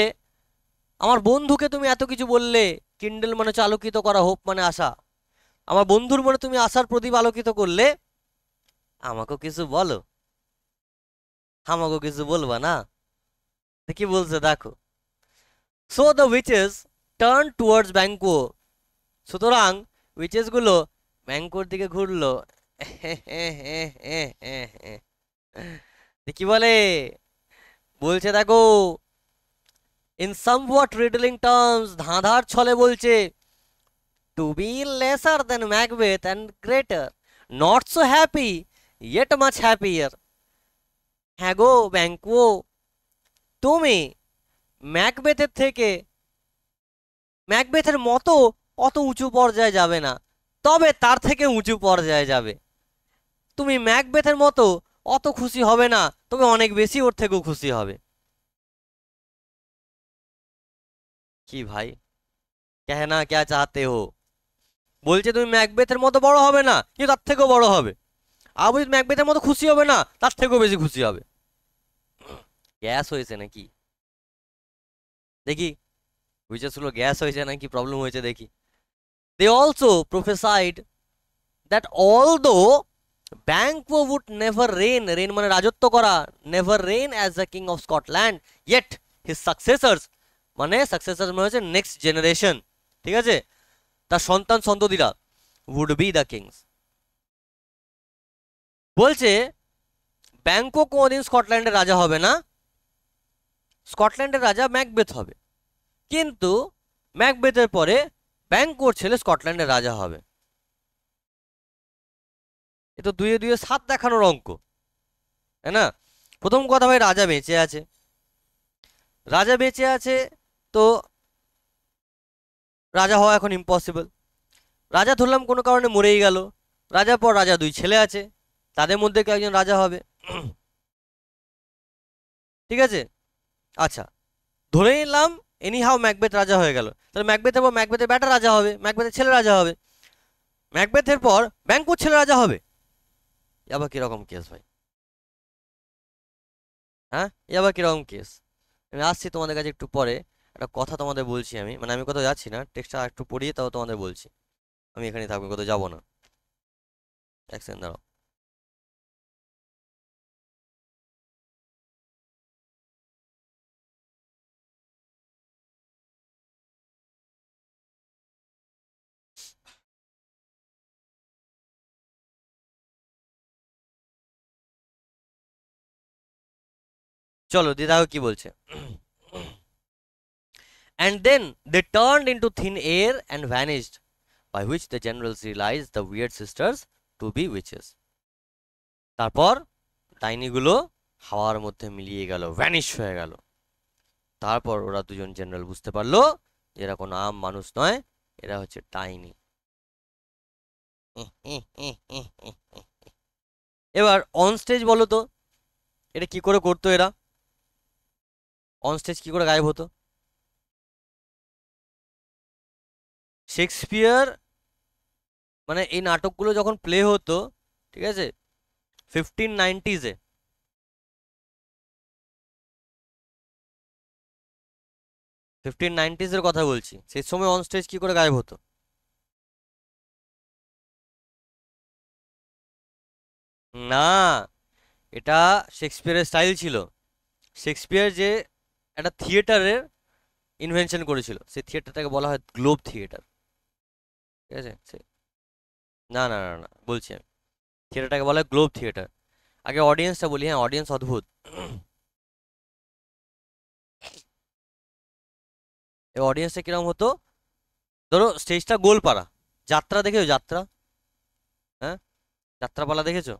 আমার বন্ধুকে তুমি এত কিছু বললে, কিন্ডেল মানে হচ্ছে আলোকিত করা, হোপ মানে আশা, আমার বন্ধুর মনে তুমি আশার প্রদীপ আলোকিত করলে, আমাকেও কিছু বলো, আমাকেও কিছু বলবা না? কি বলছে দেখো, so the witches turn towards Banquo, সুতরাং উইচেস গুলো ব্যাঙ্কোর দিকে ঘুরলো। কি বলে, বলছে দেখো, ইন সামওয়াট রিডলিং টার্মস, ধাঁধার ছলে বলছে, to be lesser than Macbeth and greater, not so happy yet much happier. হ্যাঁ গো ব্যাঙ্কো, তুমি ম্যাকবেথের থেকে, ম্যাকবেথের মতো অত উঁচু পর্যায়ে যাবে না, তবে তার থেকে উঁচু পর্যায়ে যাবে। তুমি ম্যাকবেথের মতো অত খুশি হবে না, তবে অনেক বেশি ওর থেকেও খুশি হবে। কি ভাই, কেহনা ক্যা চাহতে হো? বলছে তুমি ম্যাকবেথের মতো বড় হবে না, কিন্তু তার থেকেও বড় হবে। আর বলছি ম্যাকবেথের মতো খুশি হবে না, তার থেকেও বেশি খুশি হবে। গ্যাস হয়েছে নাকি দেখি, বুঝেছ গ্যাস হয়েছে নাকি প্রবলেম হয়েছে দেখি। They also prophesied that although Banquo would never reign, reign মানে রাজত্ব করা, never reign as the king of Scotland, yet his successors, মানে successors মানে হচ্ছে নেক্সট জেনারেশন, ঠিক আছে, তার সন্তান সন্ততিরা, would be the kings। বলছে ব্যাঙ্কো কোনোদিন স্কটল্যান্ডের রাজা হবে না, স্কটল্যান্ডের রাজা ম্যাকবেথ হবে, কিন্তু ম্যাকবেথের পরে ব্যাঙ্কোর ছেলে স্কটল্যান্ডের রাজা হবে। এ তো দুয়ে দুয়ে সাত দেখানোর অঙ্ক, তাই না? প্রথম কথা ভাই, রাজা বেঁচে আছে, রাজা বেঁচে আছে, তো রাজা হওয়া এখন ইম্পসিবল। রাজা ধরলাম কোনো কারণে মরেই গেল, রাজার পর রাজা দুই ছেলে আছে, তাদের মধ্যে কেউ একজন রাজা হবে, ঠিক আছে? আচ্ছা, ধরে নিলাম এনি হাও ম্যাকবেথ রাজা হয়ে গেল, তাহলে ম্যাকবেথের পর ম্যাকবেথের বেটা রাজা হবে, ম্যাকবেথের ছেলে রাজা হবে, ম্যাকবেথের পর ব্যাঙ্কুর ছেলে রাজা হবে। আবার কিরকম কেস ভাই? হ্যাঁ, এ আবার কিরকম কেস? আমি আসছি তোমাদের কাছে একটু পরে, একটা কথা তোমাদের বলছি আমি, মানে আমি কোথাও যাচ্ছি না, টেক্সটটা একটু পড়িয়ে তাও তোমাদের বলছি, আমি এখানেই থাকবো, কোথাও যাবো না। এক সেকেন্ড দাঁড়াও। চলো দিয়ে দেখো কি বলছে। And then they turned into thin air and vanished, by which the generals realized the weird sisters to be witches. তারপর ডাইনিগুলো হাওয়ার মধ্যে মিলিয়ে গেল, ভ্যানিশ হয়ে গেল। তারপর ওরা দুজন জেনারেল বুঝতে পারলো যে এরা কোনো আম মানুষ নয়, এরা হচ্ছে ডাইনি। এবার অন স্টেজ বলো তো, এটা কি করে করতো এরা? অন স্টেজ কি করে গায়েব হতো? শেক্সপিয়ার মানে এই নাটকগুলো যখন প্লে হতো, ঠিক আছে, 1590s-এ, 1590s-এর কথা বলছি, সেই সময় অন স্টেজ কি করে গায়েব হতো? না, এটা শেক্সপিয়ারের স্টাইল ছিল। শেক্সপিয়ার যে একটা থিয়েটারের ইনভেনশন করেছিল, সেই থিয়েটারটাকে বলা হয় গ্লোব থিয়েটার। ঠিক আছে না না না না, বলছি আমি, থিয়েটারটাকে বলা হয় গ্লোব থিয়েটার। আগে অডিয়েন্সটা বলি, হ্যাঁ অডিয়েন্স অদ্ভুত। এই অডিয়েন্সটা কিরকম হতো, ধরো স্টেজটা গোলপাড়া, যাত্রা দেখেছো যাত্রা? হ্যাঁ, যাত্রাপালা দেখেছো?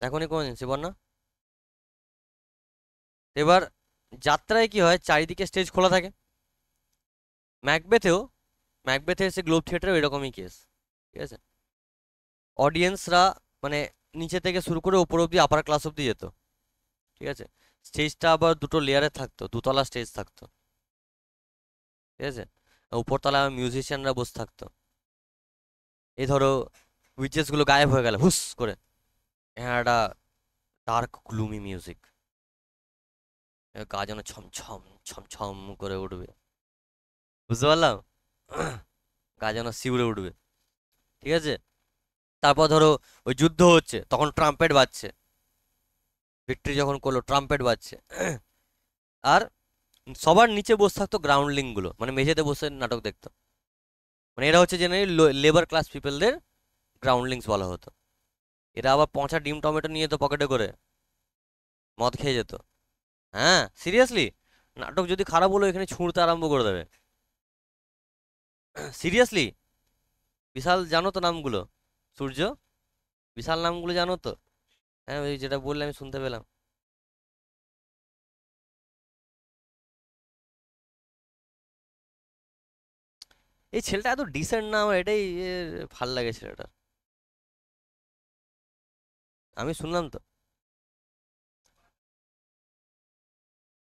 এখনই কোন শিবন না? এবার যাত্রায় কি হয়, চারিদিকে স্টেজ খোলা থাকে। ম্যাকবেথেও, ম্যাকবেথে এসে গ্লোব থিয়েটারও এরকমই কেস। ঠিক আছে, অডিয়েন্সরা মানে নিচে থেকে শুরু করে ওপর অব্দি, আপার ক্লাস অব্দি যেত। ঠিক আছে, স্টেজটা আবার দুটো লেয়ারে থাকতো, দুতলা স্টেজ থাকতো। ঠিক আছে, উপরতলায় মিউজিশিয়ানরা বসে থাকতো। এই ধরো উইচেসগুলো গায়েব হয়ে গেল হুস করে, হ্যাঁ একটা ডার্ক গ্লুমি মিউজিক, গা যেন ছমছম ছমছম করে উঠবে, বুঝতে পারলাম? গা যেন শিউরে উঠবে। ঠিক আছে, তারপর ধরো ওই যুদ্ধ হচ্ছে, তখন ট্রাম্পেট বাজছে, ভিক্টরি যখন করলো ট্রাম্পেট বাজছে। আর সবার নিচে বসে থাকতো গ্রাউন্ডলিং গুলো, মানে মেঝেতে বসে নাটক দেখতো। মানে এরা হচ্ছে জেনারেলি লেবার ক্লাস পিপলদের গ্রাউন্ডলিংস বলা হতো। এরা আবার পচা ডিম টমেটো নিয়ে তো পকেটে করে মদ খেয়ে যেত। হ্যাঁ সিরিয়াসলি, নাটক যদি খারাপ হলো এখানে ছুঁড়তে আরম্ভ করে দেবে। সিরিয়াসলি, বিশাল জানো তো নামগুলো? সূর্য, বিশাল নামগুলো জানো তো? হ্যাঁ ওই যেটা বললে আমি শুনতে পেলাম। এই ছেলেটা এত ডিসেন্ট না, আমার এটাই ভাল লাগে ছেলেটা। আমি শুনলাম তো।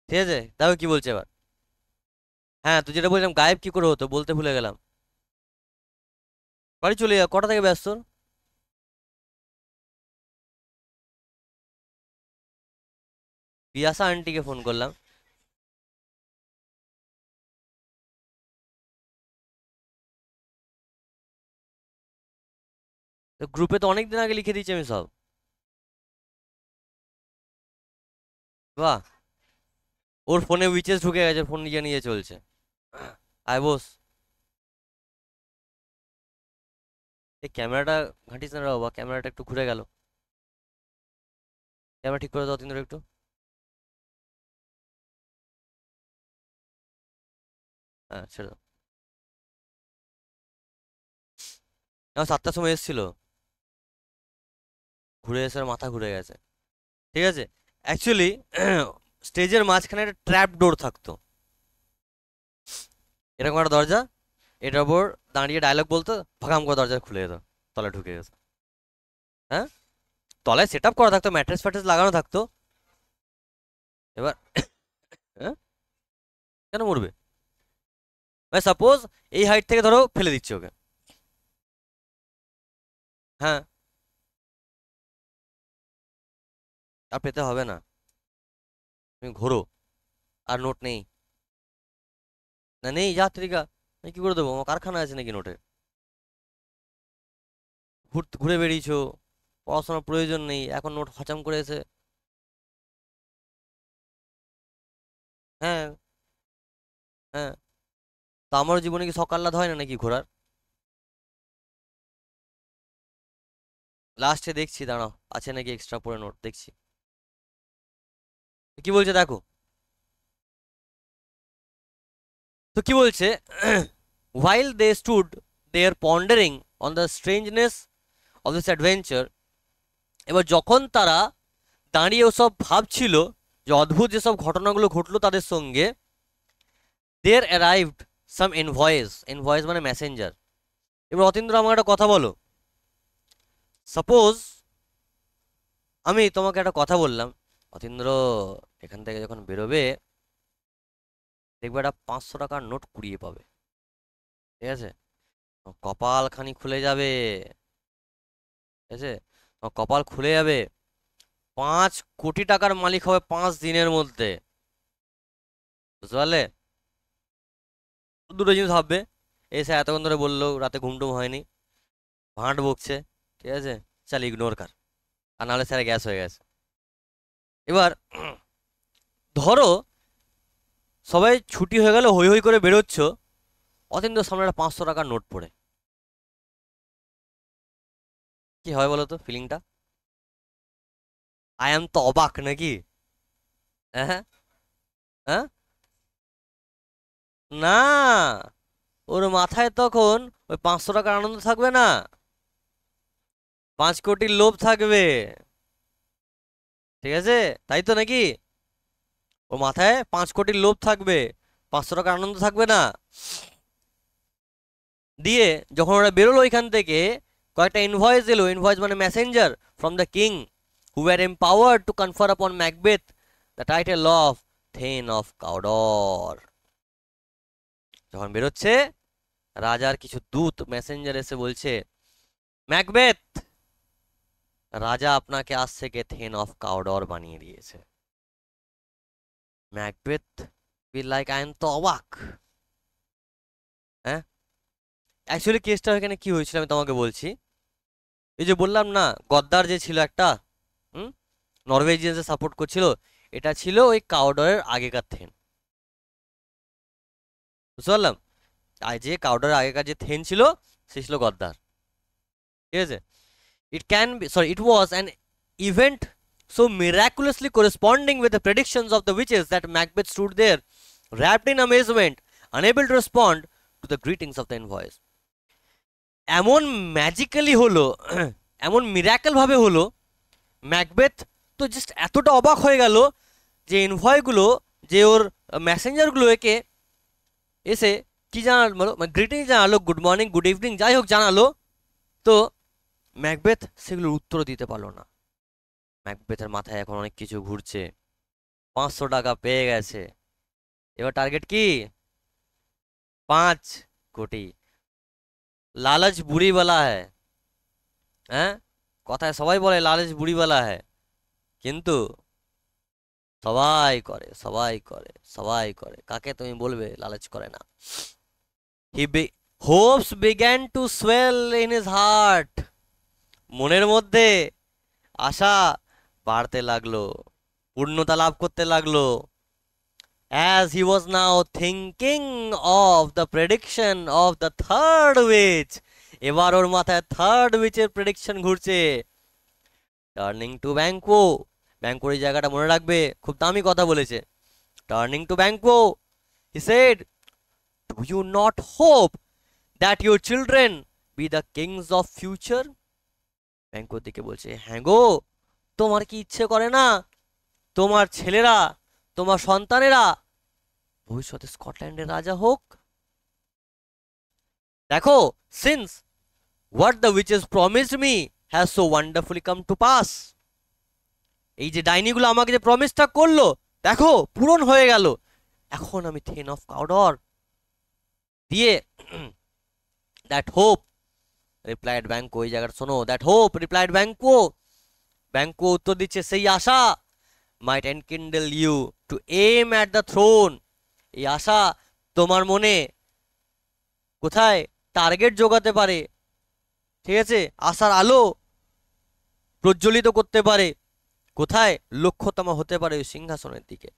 ঠিক আছে, দেখো কি বলছে এবার। হ্যাঁ তুই যেটা বললাম গায়েব কি করে হতো বলতে ভুলে গেলাম। বাড়ি চলে যা, কটা থেকে ব্যস্ত? পিয়াসা আন্টিকে ফোন করলাম। তো গ্রুপে তো অনেক দিন আগে লিখে দিয়েছি আমি সব। বাহ, ওর ফোনে উইচেস ঢুকে গেছে, ফোন নিজে নিজে চলছে। আয় বস। এই ক্যামেরাটা ঘাঁটিস না রে বাবা, ক্যামেরাটা একটু ঘুরে গেল। ক্যামেরা ঠিক করে দাও তিন একটু। হ্যাঁ ছেড়ে দাও। আমার 7টার সময় এসেছিল, ঘুরে এসে ওর মাথা ঘুরে গেছে। ঠিক আছে, অ্যাকচুয়ালি স্টেজের মাঝখানে একটা ট্র্যাপ ডোর থাকতো, এরকম একটা দরজা, এটার উপর দাঁড়িয়ে ডায়লগ বলতো, ভাগাম করে দরজা খুলে যেত, তলায় ঢুকে গেছে। হ্যাঁ, তলায় সেট আপ করা থাকতো, ম্যাট্রেস ফ্যাট্রেস লাগানো থাকতো। এবার হ্যাঁ, কেন মরবে? মানে সাপোজ এই হাইট থেকে ধরো ফেলে দিচ্ছে ওকে। হ্যাঁ, আর পেতে হবে না, তুমি ঘোরো। আর নোট নেই? না নেই যাত্রিকা, আমি কি করে দেবো? আমার কারখানা আছে নাকি নোটে? ঘুরে বেরিয়েছো, পড়াশোনার প্রয়োজন নেই, এখন নোট হচাম করে এসে। হ্যাঁ, হ্যাঁ, তো আমার জীবনে কি সকাল রাত হয় না নাকি ঘোরার? লাস্টে দেখছি, দাঁড়াও আছে নাকি এক্সট্রা পরে নোট দেখছি। কি বলছে দেখো, তো কি বলছে, while they stood there pondering on the strangeness of this adventure, এবার যখন তারা দাঁড়িয়ে ওসব ভাবছিল, যে অদ্ভুত যেসব ঘটনাগুলো ঘটলো তাদের সঙ্গে, there arrived some envoys, envoys মানে মেসেঞ্জার। এবার অতীন্দ্র আমাকে একটা কথা বলো, সাপোজ আমি তোমাকে একটা কথা বললাম, অতীন্দ্র এখান থেকে যখন বেরোবে দেখবে একটা 500 টাকার নোট কুড়িয়ে পাবে। ঠিক আছে, কপাল খানি খুলে যাবে। ঠিক আছে, কপাল খুলে যাবে। 5 কোটি টাকার মালিক হবে 5 দিনের মধ্যে। বুঝতে পারলে? দুটো জিনিস ভাববে, এসে এতক্ষণ ধরে বললো রাতে ঘুমটুম হয়নি, ভাঁট বকছে, ঠিক আছে, চাল ইগনোর কর, আর নাহলে স্যার গ্যাস হয়ে গেছে। এবার ধরো সবাই ছুটি হয়ে গেল, হই হই করে বেরোচ্ছ, অতীন্দ্র সামনে একটা 500 টাকার নোট পড়ে, কি হয় বলো তো ফিলিংটা? আই এম তো অবাক নাকি? হ্যাঁ, হ্যাঁ, না, ওর মাথায় তখন ওই 500 টাকার আনন্দ থাকবে না, 5 কোটির লোভ থাকবে। ঠিক আছে, তাই তো নাকি? ওর মাথায় 5 কোটির লোভ থাকবে, 500 টাকার আনন্দ থাকবে না। দিয়ে যখন ওরা বেরোলো ওইখান থেকে, কয়েকটা ইনভয়েস এলো, ইনভয়েস মানে messenger from the king who were empowered to confer upon Macbeth the title of thane of Cawdor. যখন বেরোচ্ছে, রাজার কিছু দূত মেসেঞ্জার এসে বলছে, ম্যাকবেথ, রাজা আপনাকে আজ থেকে থেন অফ কাউডর বানিয়ে দিয়েছে। Macbeth be like, I am তো অবাক। হ্যাঁ, অ্যাকচুয়ালি কেসটা এখানে কি হয়েছিল আমি তোমাকে বলছি। এই যে বললাম না, গদ্দার যে ছিল একটা, হুম, নরওয়েজিয়ানসে সাপোর্ট করছিল, এটা ছিল ওই কাউডরের আগেকার থেন। বুঝতে পারলাম? আর যে কাউডরের আগেকার যে থেন ছিল, সে ছিল গদ্দার। ঠিক আছে, it was an event so miraculously corresponding with the predictions of the witches that Macbeth stood there wrapped in amazement, unable to respond to the greetings of the envoys. এমন ম্যাজিক্যালি হলো, এমন miracle ভাবে হলো, Macbeth তো just এতটা অবাক হয়ে গেল যে এনভয়গুলো, যে ওর মেসেঞ্জারগুলো একে এসে কি জানালো, মানে গ্রিটিং জানালো, গুড মর্নিং, গুড ইভিনিং, যাই হোক জানালো, তো ম্যাকবেথ সেগুলোর উত্তর দিতে পারলো না। ম্যাকবেথের মাথায় এখন অনেক কিছু ঘুরছে, 500 টাকা পেয়ে গেছে, এবার টার্গেট কি? 5 কোটি। লালচ বুড়ি বলা হ্যায়। হ্যাঁ, কথায় সবাই বলে লালচ বুড়ি বলা হ্যায়, কিন্তু সবাই করে, সবাই করে, সবাই করে, কাকে তুমি বলবে লালচ করে না? Hopes began to swell in his heart, মনের মধ্যে আশা বাড়তে লাগলো, পূর্ণতা লাভ করতে লাগলো। As he was now thinking of the prediction of the third witch, এবার ওর মাথায় থার্ড উইচের প্রেডিকশন ঘুরছে। টার্নিং টু ব্যাংকো, ব্যাংকোর এই জায়গাটা মনে রাখবে, খুব দামি কথা বলেছে। Turning to Banquo, he said, do you not hope that your children be the kings of future? ব্যাংকোর দিকে বলছে, হ্যাঁ গো, তোমার কি ইচ্ছে করে না তোমার ছেলেরা, তোমার সন্তানেরা ভবিষ্যতে স্কটল্যান্ডের রাজা হোক? দেখো, since what the witches promised me has so wonderfully come to pass, এই যে ডাইনিগুলো আমাকে যে প্রমিসটা করলো, দেখো পূরণ হয়ে গেল। এখন আমি থেন অফ কাউডর দিয়ে দ্যাট হোপ রিপ্লাইড ব্যাংকো, ওই জায়গাটা শোনো, that hope replied Banquo, Banquo উত্তর দিচ্ছে, সেই আশা might enkindle you to aim at the throne, এই আশা তোমার মনে কোথায় টার্গেট জোগাতে পারে, ঠিক আছে, আশার আলো প্রজ্বলিত করতে পারে, কোথায় লক্ষ্য তোমার হতে পারে ওই সিংহাসনের দিকে।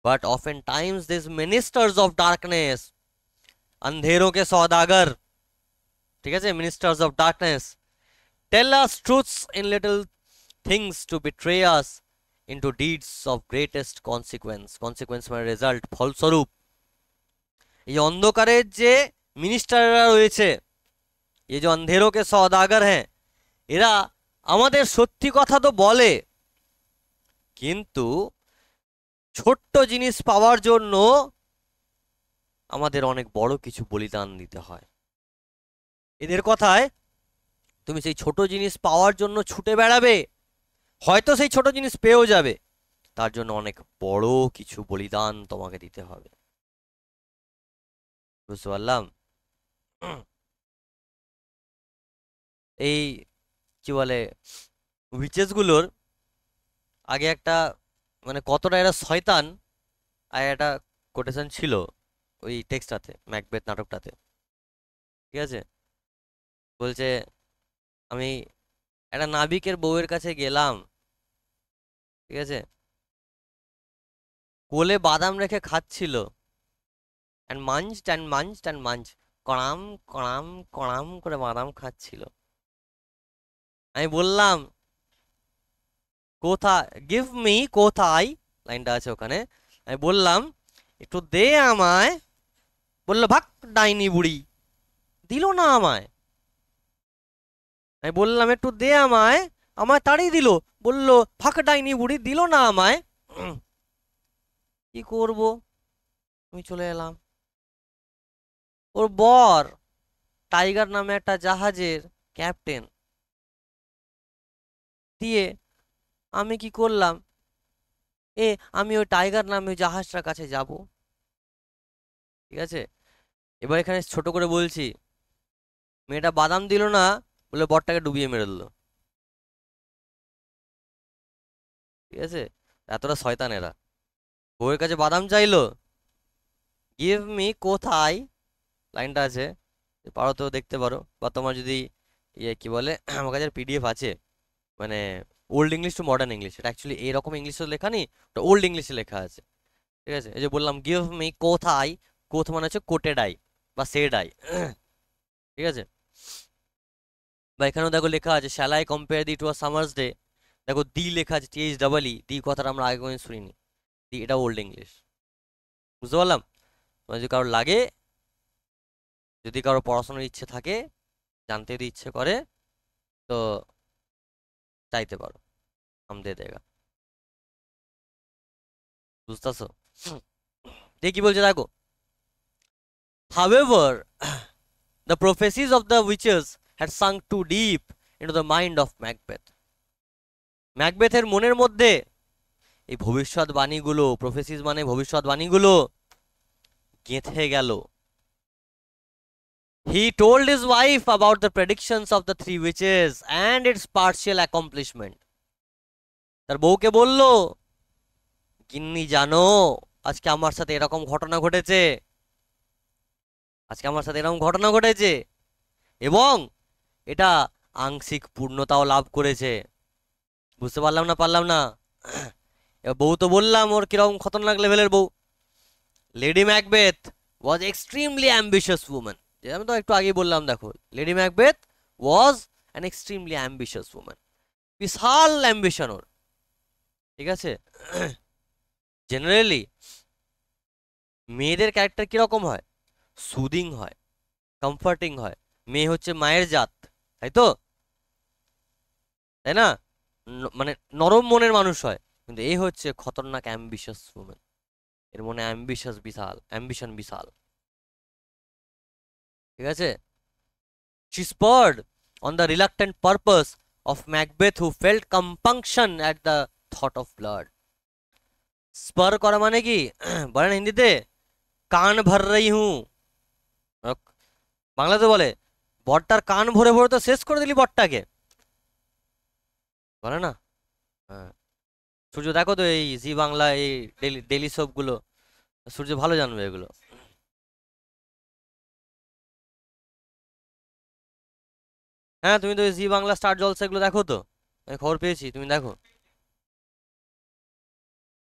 But often times this ministers of darkness, अंधेरों के सौदागर, ঠিক আছে, ministers of darkness, tell us truths in little things to betray us into deeds of greatest consequence, consequence মানে রেজাল্ট, ফলস্বরূপ। এই অন্ধকারের যে মিনিস্টাররা রয়েছে, এই যে অন্ধেরো কে সওদাগর হ্যাঁ, এরা আমাদের সত্যি কথা তো বলে, কিন্তু ছোট্ট জিনিস পাওয়ার জন্য আমাদের অনেক বড় কিছু বলিদান দিতে হয়। এদের কথায় তুমি সেই ছোট জিনিস পাওয়ার জন্য ছুটে বেড়াবে, হয়তো সেই ছোট জিনিস পেয়েও যাবে, তার জন্য অনেক বড় কিছু বলিদান তোমাকে দিতে হবে। বুঝতে পারলাম? এই কি বলে উইচেস গুলোর আগে একটা মানে কতটা এরা শয়তান আর একটা কোটেশন ছিল ওই টেক্সটটাতে, ম্যাকবেথ নাটকটাতে। ঠিক আছে, বলছে আমি একটা নাবিকের বউয়ের কাছে গেলাম, ঠিক আছে, কোলে বাদাম রেখে খাচ্ছিল, অ্যান্ড মাঞ্চড অ্যান্ড মাঞ্চড অ্যান্ড মাঞ্চ, কড়াম কড়াম কড়াম করে বাদাম খাচ্ছিল। আমি বললাম কোথায়, গিভ মি, কোথায়, লাইনটা আছে ওখানে। আমি বললাম একটু দে আমায়, বললো ভাগ ডাইনি বুড়ি, দিল না আমায়। আমি বললাম একটু দে আমায়, আমায় তাড়িয়ে দিল, বললো ফাঁক ডাইনি বুড়ি, দিল না আমায়। কি করব, আমি চলে এলাম। ওর বর টাইগার নামে একটা জাহাজের ক্যাপ্টেন, দিয়ে আমি কি করলাম, আমি ওই টাইগার নামে ওই জাহাজটার কাছে যাব। ঠিক আছে, এবার এখানে ছোট করে বলছি, মেয়েটা বাদাম দিল না বলে বরটাকে ডুবিয়ে মেরে দিল। ঠিক আছে, এতটা শয়তান এরা। বউয়ের কাছে বাদাম চাইলো, গিভ মি কোথায়, লাইনটা আছে, পারো তো দেখতে পারো, বা তোমার যদি কি বলে আমার কাছে পিডিএফ আছে, মানে old English to modern English, এটা অ্যাকচুয়ালি এরকম ইংলিশে লেখা নেই, ওটা ওল্ড ইংলিশে লেখা আছে। ঠিক আছে, এই যে বললাম গিভ মি কোথায়, কোথ মানে হচ্ছে কোটেড আই বা সেড আই। ঠিক আছে, বা এখানেও দেখো লেখা আছে shall I compare thee to a summer's day, দেখো দি লেখা আছে টিএইচ ডাবল ই, দি কথাটা আমরা আগে কোনোদিন শুনিনি। দি এটা ওল্ড ইংলিশ, বুঝতে পারলাম। তোমার যদি কারোর লাগে, যদি কারো পড়াশোনার ইচ্ছে থাকে, জানতে যদি ইচ্ছে করে, তো চাইতে পারো, হাম দে দেগা। বুঝতেছো? দিয়ে কি বলছে দেখো, however the prophecies of the witches had sunk too deep into the mind of Macbeth. ম্যাকবেথের মনের মধ্যে এই ভবিষ্যৎবাণীগুলো, প্রফেসিস মানে ভবিষ্যৎবাণীগুলো গেঁথে গেল। He told his wife about the predictions of the three witches and its partial accomplishment. তার বউকে বলল, গিন্নি জানো, আজকে আমার সাথে এরকম ঘটনা ঘটেছে, আজকে আমার সাথে এরকম ঘটনা ঘটেছে, এবং এটা আংশিক পূর্ণতাও লাভ করেছে। বুঝতে পারলাম না, পারলাম না। এবার বউ তো বললাম ওর কিরকম খতরনাক লেভেলের বউ। Lady Macbeth was extremely ambitious women, যে আমি তো একটু আগেই বললাম, দেখো Lady Macbeth was an extremely ambitious women, বিশাল অ্যাম্বিশন ওর। ঠিক আছে, জেনারেলি মেয়েদের ক্যারেক্টার কিরকম হয়, সুদিং হয়, কমফর্টিং হয়। মেয়ে হচ্ছে মায়ের জাত, তাই তো, তাই না, মানে নরম মনের মানুষ হয়। কিন্তু এই হচ্ছে খতরনাক অ্যাম্বিশাস উমেন, এর মনে অ্যাম্বিশাস বিশাল, অ্যাম্বিশন বিশাল। ঠিক আছে, she spurred on the reluctant purpose of Macbeth, who felt compunction at the thought of blood. Spare করা মানে কি বলেন হিন্দিতে, কান ভর রही हूँ, বাংলাতে বলে বটটার কান ভরে ভরে তো শেষ করে দিলি বটটাকে, বলে না। হ্যাঁ, সূর্য দেখো তো এই জি বাংলা এই ডেলি ডেলি সোপ গুলো, সূর্য ভালো জানবে এগুলো। হ্যাঁ, তুমি তো জি বাংলা স্টার জলসা এগুলো দেখো তো, আমি খবর পেয়েছি তুমি দেখো।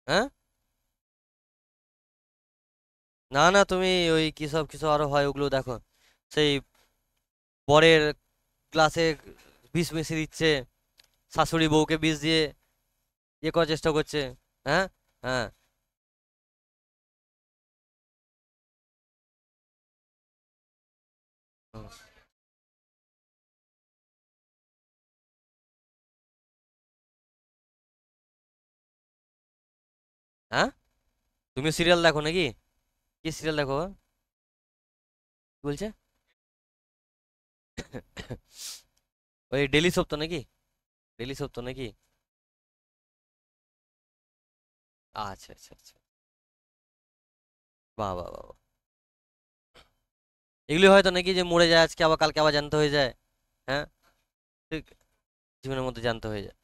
হ্যাঁ, না না, তুমি ওই কি সব কিছু আরো হয় ওগুলো দেখো, সেই বরের গ্লাসে বিষ মিশিয়ে দিচ্ছে, শাশুড়ি বউকে বিষ দিয়ে ইয়ে করার চেষ্টা করছে। হ্যাঁ, হ্যাঁ, হুম। হ্যাঁ, তুমি সিরিয়াল দেখো নাকি? কি সিরিয়াল দেখো কি বলছে? ওই ডেলি সোপ তো নাকি? ডেলি সোপ তো নাকি? আচ্ছা আচ্ছা আচ্ছা, বাহ বাহ বাহ বাহ। এগুলি হয়তো নাকি যে মরে যায় আজকে আবার কালকে আবার জানতে হয়ে যায়। হ্যাঁ, ঠিক, জীবনের মধ্যে জানতে হয়ে যায়।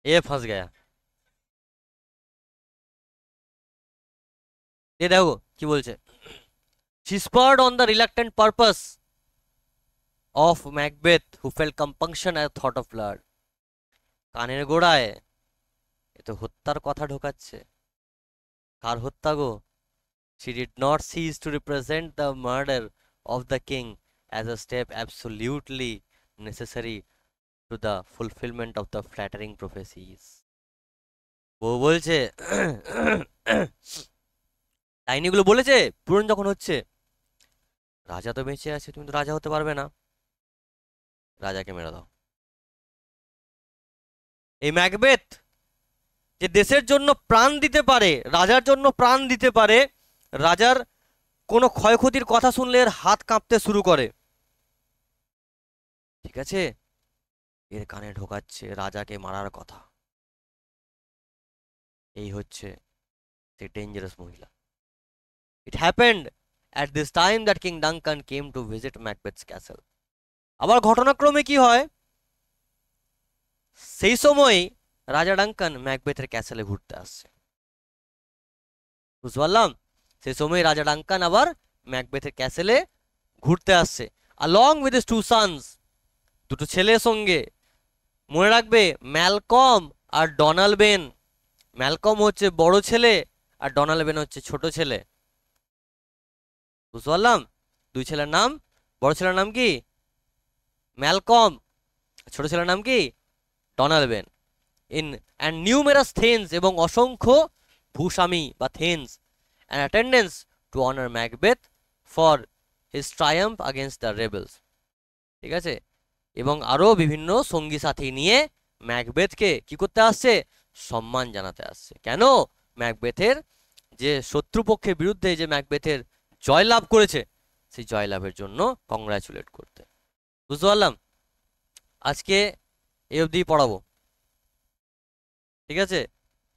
এ ফাঁস গয়া। এ দেখো কি বলছে, she spurred on the reluctant purpose of Macbeth who felt compunction at thought of blood. কানের গোড়ায় এ তো হত্যার কথা ঢোকাচ্ছে। কার হত্যা গো? She did not cease to represent the murder of the king as a step absolutely necessary to the fulfillment of the flattering prophecies. ও বলছে ডাইনিগুলো বলেছে পূরণ যখন হচ্ছে, রাজা তো বেঁচে আছে, তুমি তো রাজা হতে পারবে না, রাজাকে মেরে দাও। এই ম্যাকবেথ যে দেশের জন্য প্রাণ দিতে পারে, রাজার জন্য প্রাণ দিতে পারে, রাজার কোনো ক্ষয়ক্ষতির কথা শুনলে এর হাত কাঁপতে শুরু করে, ঠিক আছে, এর কানে ঢোকাচ্ছে রাজাকে মারার কথা। এই হচ্ছে সেই ডেঞ্জারাস মহিলা। It happened at this time that king Duncan came to visit ম্যাকবেথস castle. আবার ঘটনাক্রমে কি হয়, সেই সময় রাজা ডাঙ্কান ম্যাকবেথের ক্যাসেলে ঘুরতে আসছে। বুঝতে পারলাম, সেই সময় রাজা ডাঙ্কান আবার ম্যাকবেথের ক্যাসেলে ঘুরতে আসছে, along with his two sons, দুটো ছেলের সঙ্গে। মনে রাখবে ম্যালকম আর ডনাল্ড বেন। ম্যালকম হচ্ছে বড় ছেলে আর ডনাল্ড বেন হচ্ছে ছোট ছেলে। বুঝতে পারলাম, দুই ছেলের নাম, বড় ছেলের নাম কি ম্যালকম, ছোট ছেলের নাম কি Donalbain. In and numerous thanes, এবং অসংখ্য ভূস্বামী বা thanes, and attendants to honour Macbeth for his triumph against the rebels. ঠিক আছে, এবং আরও বিভিন্ন সঙ্গী সাথী নিয়ে ম্যাকবেথকে কি করতে আসছে, সম্মান জানাতে আসছে। কেন? ম্যাকবেথের যে শত্রুপক্ষের বিরুদ্ধে যে ম্যাকবেথের জয়লাভ করেছে, সেই জয়লাভের জন্য কংগ্রাচুলেট করতে। বুঝতে পারলাম, আজকে এই অবধি পড়াবো, ঠিক আছে,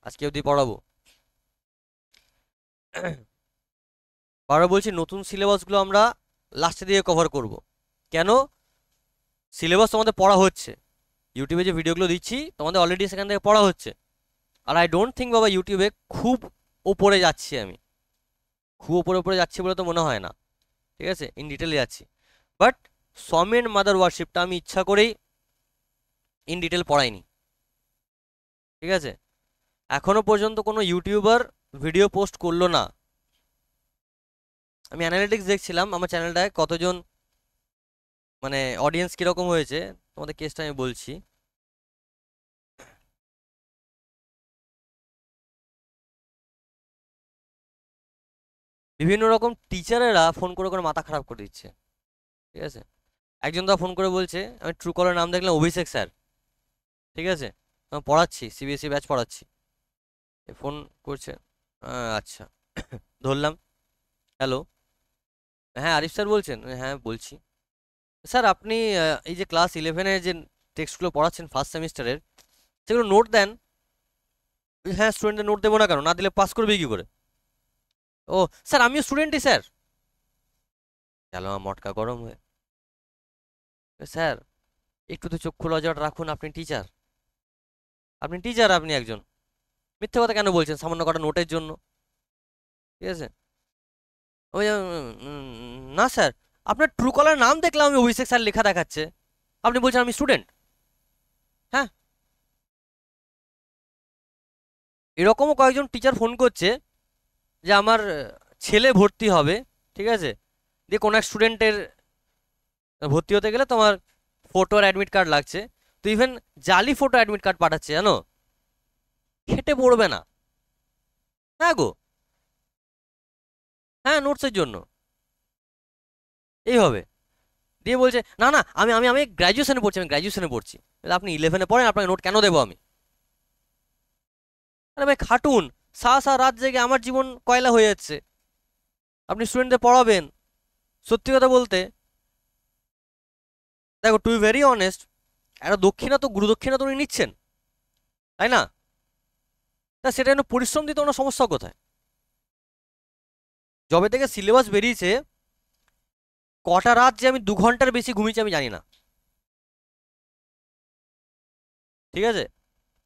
আজকে অবধি পড়াবো। বারবার বলছি নতুন সিলেবাসগুলো আমরা লাস্টে দিয়ে কভার করব। কেন? সিলেবাস তোমাদের পড়া হচ্ছে, ইউটিউবে যে ভিডিওগুলো দিচ্ছি তোমাদের অলরেডি সেখান থেকে পড়া হচ্ছে। আর আই ডোন্ট থিঙ্ক বাবা ইউটিউবে খুব ওপরে যাচ্ছি আমি, খুব ওপরে ওপরে যাচ্ছি বলে তো মনে হয় না, ঠিক আছে, ইন ডিটেলে যাচ্ছি। বাট সমেন মাদার ওয়ারশিপটা আমি ইচ্ছা করেই ইন ডিটেল পড়াইনি, ঠিক আছে। এখনো পর্যন্ত কোনো ইউটিউবার ভিডিও পোস্ট করলো না। আমি অ্যানালিটিক্স দেখছিলাম আমার চ্যানেলটায় কতজন, মানে অডিয়েন্স কীরকম হয়েছে, তোমাদের কেসটা আমি বলছি। বিভিন্ন রকম টিচারেরা ফোন করে করে মাথা খারাপ করে দিচ্ছে, ঠিক আছে। একজন তো ফোন করে বলছে, আমি ট্রু কলার নাম দেখলাম অভিষেক স্যার, ঠিক আছে, আমি পড়াচ্ছি সিবিএসসি ব্যাচ পড়াচ্ছি, ফোন করছে, আচ্ছা ধরলাম, হ্যালো, হ্যাঁ আরিফ স্যার বলছেন? হ্যাঁ বলছি। স্যার আপনি এই যে ক্লাস 11-এর যে টেক্সটগুলো পড়াচ্ছেন ফার্স্ট সেমিস্টারের, সেগুলো নোট দেন। হ্যাঁ, স্টুডেন্টদের নোট দেবো না কেন, না দিলে পাস করবে কি করে? ও স্যার আমিও স্টুডেন্টই স্যার। গেল আমার মটকা গরম হয়ে। স্যার একটু তো চক্ষু লজ্জাটা রাখুন, আপনি টিচার, আপনি টিচার, আপনি একজন, মিথ্যে কথা কেন বলছেন সামান্য কটা নোটের জন্য? ঠিক আছে, ওই না স্যার, আপনার ট্রু কলার নাম দেখলাম আমি অভিষেক স্যার লেখা দেখাচ্ছে, আপনি বলছেন আমি স্টুডেন্ট? হ্যাঁ, এরকমও কয়েকজন টিচার ফোন করছে যে আমার ছেলে ভর্তি হবে, ঠিক আছে, দিয়ে কোনো এক স্টুডেন্টের ভর্তি হতে গেলে তোমার ফটো আর অ্যাডমিট কার্ড লাগছে, তো ইভেন জালি ফটো অ্যাডমিট কার্ড পাঠাচ্ছে, জানো, খেটে পড়বে না। হ্যাঁ গো, হ্যাঁ নোটসের জন্য এইভাবে দিয়ে বলছে না না আমি আমি আমি গ্র্যাজুয়েশনে পড়ছি, আমি গ্র্যাজুয়েশনে পড়ছি। আপনি 11-এ পড়েন, আপনাকে নোট কেন দেবো আমি? আরে ভাই খাটুন, সারা রাত জেগে আমার জীবন কয়লা হয়ে যাচ্ছে, আপনি স্টুডেন্টদের পড়াবেন। সত্যি কথা বলতে দেখো, টু বি ভেরি অনেস্ট, একটা দক্ষিণা তো গুরু দক্ষিণা তো উনি নিচ্ছেন, তাই না? তা সেটা জন্য পরিশ্রম দিতে কোনো সমস্যা কোথায়? যবে থেকে সিলেবাস বেরিয়েছে, কটা রাত যে আমি 2 ঘন্টার বেশি ঘুমিয়েছি আমি জানি না। ঠিক আছে,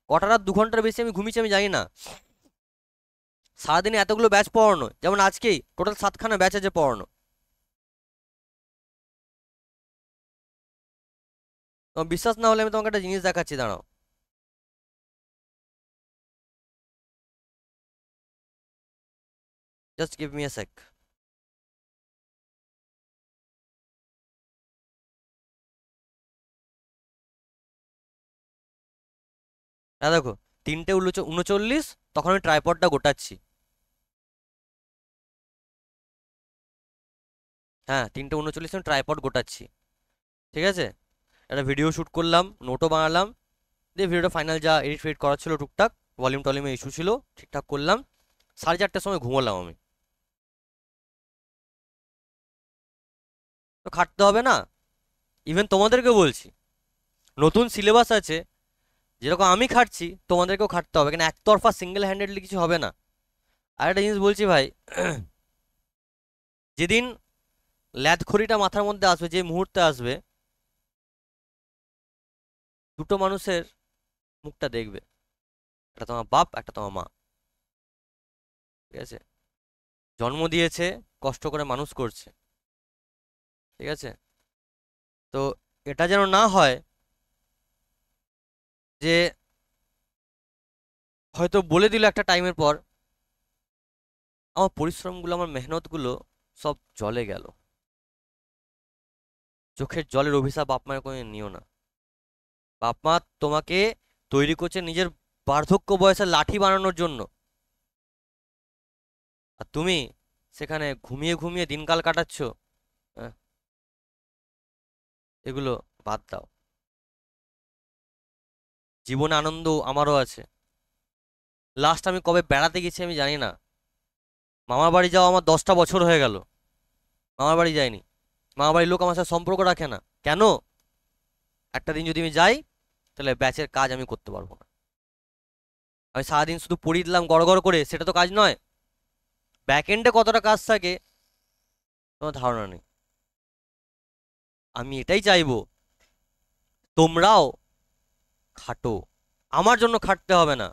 কটা রাত 2 ঘন্টার বেশি আমি ঘুমিয়েছি আমি জানি না। সারাদিনে এতগুলো ব্যাচ পড়ানো, যেমন আজকেই টোটাল 7খানা ব্যাচ আছে পড়ানো। তোমার বিশ্বাস না হলে আমি তোমাকে একটা জিনিস দেখাচ্ছি, দাঁড়াও। জাস্ট গিভ মি এ সেক। হ্যাঁ দেখো, 3:39, তখন আমি ট্রাইপডটা গোটাচ্ছি। হ্যাঁ, 3:39 আমি ট্রাইপড গোটাচ্ছি। ঠিক আছে, একটা ভিডিও শ্যুট করলাম, নোটও বানালাম, দিয়ে ভিডিওটা ফাইনাল যা এডিট ফেডিট করার ছিল টুকটাক, ভলিউম টলিউমে ইস্যু ছিল, ঠিকঠাক করলাম। 4:30টার সময় ঘুমোলাম আমি। তো খাটতে হবে না? ইভেন তোমাদেরকেও বলছি, নতুন সিলেবাস আছে, যেরকম আমি খাটছি তোমাদেরকেও খাটতে হবে, কেন একতরফা সিঙ্গেল হ্যান্ডেডলি কিছু হবে না। আর একটা জিনিস বলছি ভাই, যেদিন ল্যাদখড়িটা মাথার মধ্যে আসবে, যে মুহূর্তে আসবে, দুটো মানুষের মুখটা দেখবে, একটা তোমার বাপ, একটা তোমার মা। ঠিক আছে, জন্ম দিয়েছে, কষ্ট করে মানুষ করছে। ঠিক আছে, তো এটা যেন না হয় যে হয়তো বলে দিল একটা টাইমের পর, আমার পরিশ্রমগুলো, আমার মেহনতগুলো সব জলে গেল। চোখের জলের অভিশাপ বাপ মায়ের কোনো নিও না। বাপ মা তোমাকে তৈরি করছে নিজের বার্ধক্য বয়সে লাঠি বানানোর জন্য, আর তুমি সেখানে ঘুমিয়ে ঘুমিয়ে দিনকাল কাটাচ্ছ। আহ, এগুলো বাদ দাও। জীবনে আনন্দ আমারও আছে। লাস্ট আমি কবে বেড়াতে গেছি আমি জানি না। মামার বাড়ি যাওয়া আমার 10টা বছর হয়ে গেল, মামার বাড়ি যাইনি। মামার বাড়ির লোক আমার সাথে সম্পর্ক রাখে না কেন? একটা দিন যদি আমি যাই, তাহলে ব্যাচের কাজ আমি করতে পারবো না। আমি সারাদিন শুধু পড়িয়ে দিলাম গড় গড় করে, সেটা তো কাজ নয়। ব্যাক এন্ডে কতটা কাজ থাকে তোমার ধারণা নেই। আমি এটাই চাইবো, তোমরাও খাটো। আমার জন্য খাটতে হবে না,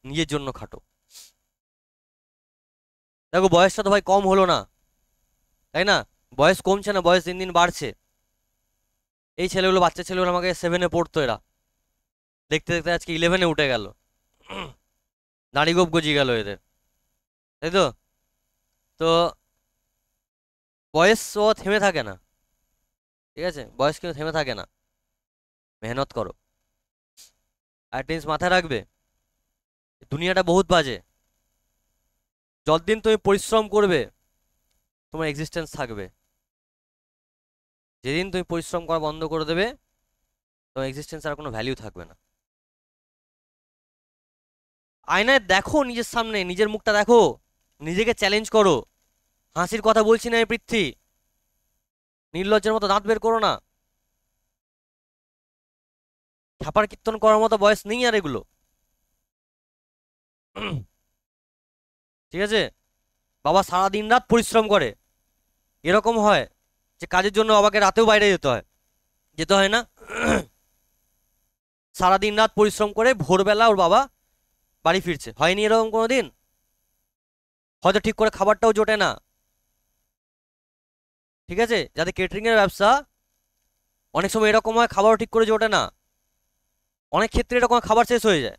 নিজের জন্য খাটো। দেখো বয়সটা তো ভাই কম হলো না, তাই না? বয়স কমছে না, বয়স দিন দিন বাড়ছে। এই ছেলেগুলো, বাচ্চা ছেলেগুলো আমাকে 7-এ পড়তো, এরা দেখতে দেখতে আজকে 11-এ উঠে গেল। দাড়ি গোপ গজিয়ে গেল এদের, তাই তো? তো বয়স ও থেমে থাকে না। ঠিক আছে, বয়স কিন্তু থেমে থাকে না। মেহনত করো। আর জিনিস মাথায় রাখবে, দুনিয়াটা বহুত বাজে। যতদিন তুমি পরিশ্রম করবে, তোমার এক্সিস্টেন্স থাকবে। যেদিন তুমি পরিশ্রম করা বন্ধ করে দেবে, তোমার এক্সিস্টেন্স আর কোনো ভ্যালিউ থাকবে না। আয়নায় দেখো, নিজের সামনে নিজের মুখটা দেখো, নিজেকে চ্যালেঞ্জ করো। হাসির কথা বলছি না এই পৃথ্বী, নির্লজ্জের মতো দাঁত বের করো না। খ্যাপার কীর্তন করার মতো বয়স নেই আর এগুলো। ঠিক আছে, বাবা সারা দিন রাত পরিশ্রম করে। এরকম হয় যে কাজের জন্য বাবাকে রাতেও বাইরে যেতে হয়, যেতে হয় না? সারা দিন রাত পরিশ্রম করে ভোরবেলা ওর বাবা বাড়ি ফিরছে, হয়নি এরকম কোনো দিন? হয়তো ঠিক করে খাবারটাও জোটে না। ঠিক আছে, যাদের কেটারিং এর ব্যবসা, অনেক সময় এরকম হয় খাবারও ঠিক করে জোটে না। অনেক ক্ষেত্রে এরকম হয় খাবার শেষ হয়ে যায়।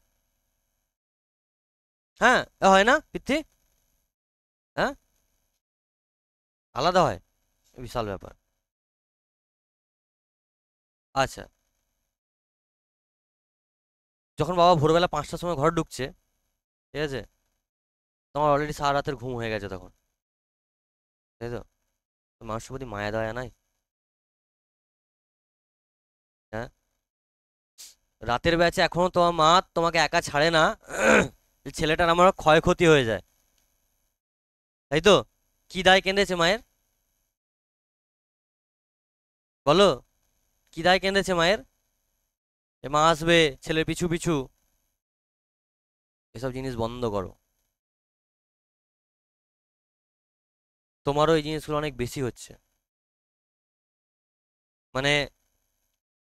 হ্যাঁ, এ হয় না পিতৃ? হ্যাঁ, আলাদা হয়, বিশাল ব্যাপার। আচ্ছা, যখন বাবা ভোরবেলা 5টার সময় ঘর ঢুকছে, ঠিক আছে, তোমার অলরেডি সারা রাতের ঘুম হয়ে গেছে তখন, তাই তো? তো মানুষের প্রতি মায়া দয়া নাই? হ্যাঁ, রাতের ব্যাচে এখনো তোমার মা তোমাকে একা ছাড়ে না, যে ছেলেটার আমার ক্ষয়ক্ষতি হয়ে যায়, তাই তো? কি দায় কেঁদেছে মায়ের, বলো? কি দায় কেঁদেছে মায়ের? এ মা আসবে ছেলের পিছু পিছু, এসব জিনিস বন্ধ করো। তোমারও এই জিনিসগুলো অনেক বেশি হচ্ছে। মানে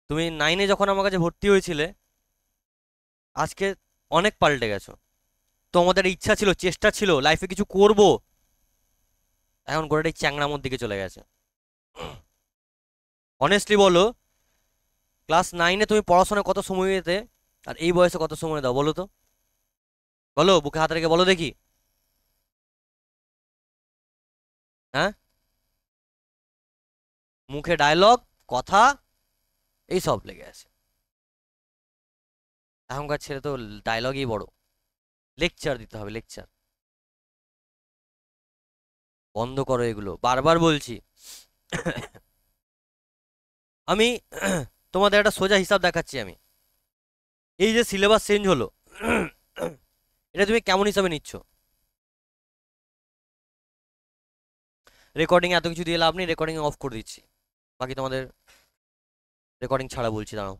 তুমি 9-এ যখন আমার কাছে ভর্তি হয়েছিলে, আজকে অনেক পাল্টে গেছো। তোমাদের ইচ্ছা ছিল, চেষ্টা ছিল লাইফে কিছু করব, এখন গোটাটাই চ্যাংড়ামোর দিকে চলে গেছে। অনেস্টলি বলো, ক্লাস 9-এ তুমি পড়াশোনায় কত সময় দিতে, আর এই বয়সে কত সময় দাও বলো তো? বলো, বুকে হাত রেখে বলো দেখি। হ্যাঁ, মুখে ডায়লগ, কথা, এই সব লেগে আছে। এখনকার ছেলে তো ডায়লগই বড়। লেকচার দিতে হবে, লেকচার। বন্ধ করো এগুলো, বারবার বলছি। আমি তোমাদের একটা সোজা হিসাব দেখাচ্ছি আমি। এই যে সিলেবাস চেঞ্জ হলো, এটা তুমি কেমন হিসাবে নিচ্ছ? রেকর্ডিং এত কিছু দিয়ে লাভ নেই, রেকর্ডিং অফ করে দিচ্ছি। বাকি তোমাদের রেকর্ডিং ছাড়া বলছি, দাঁড়াও।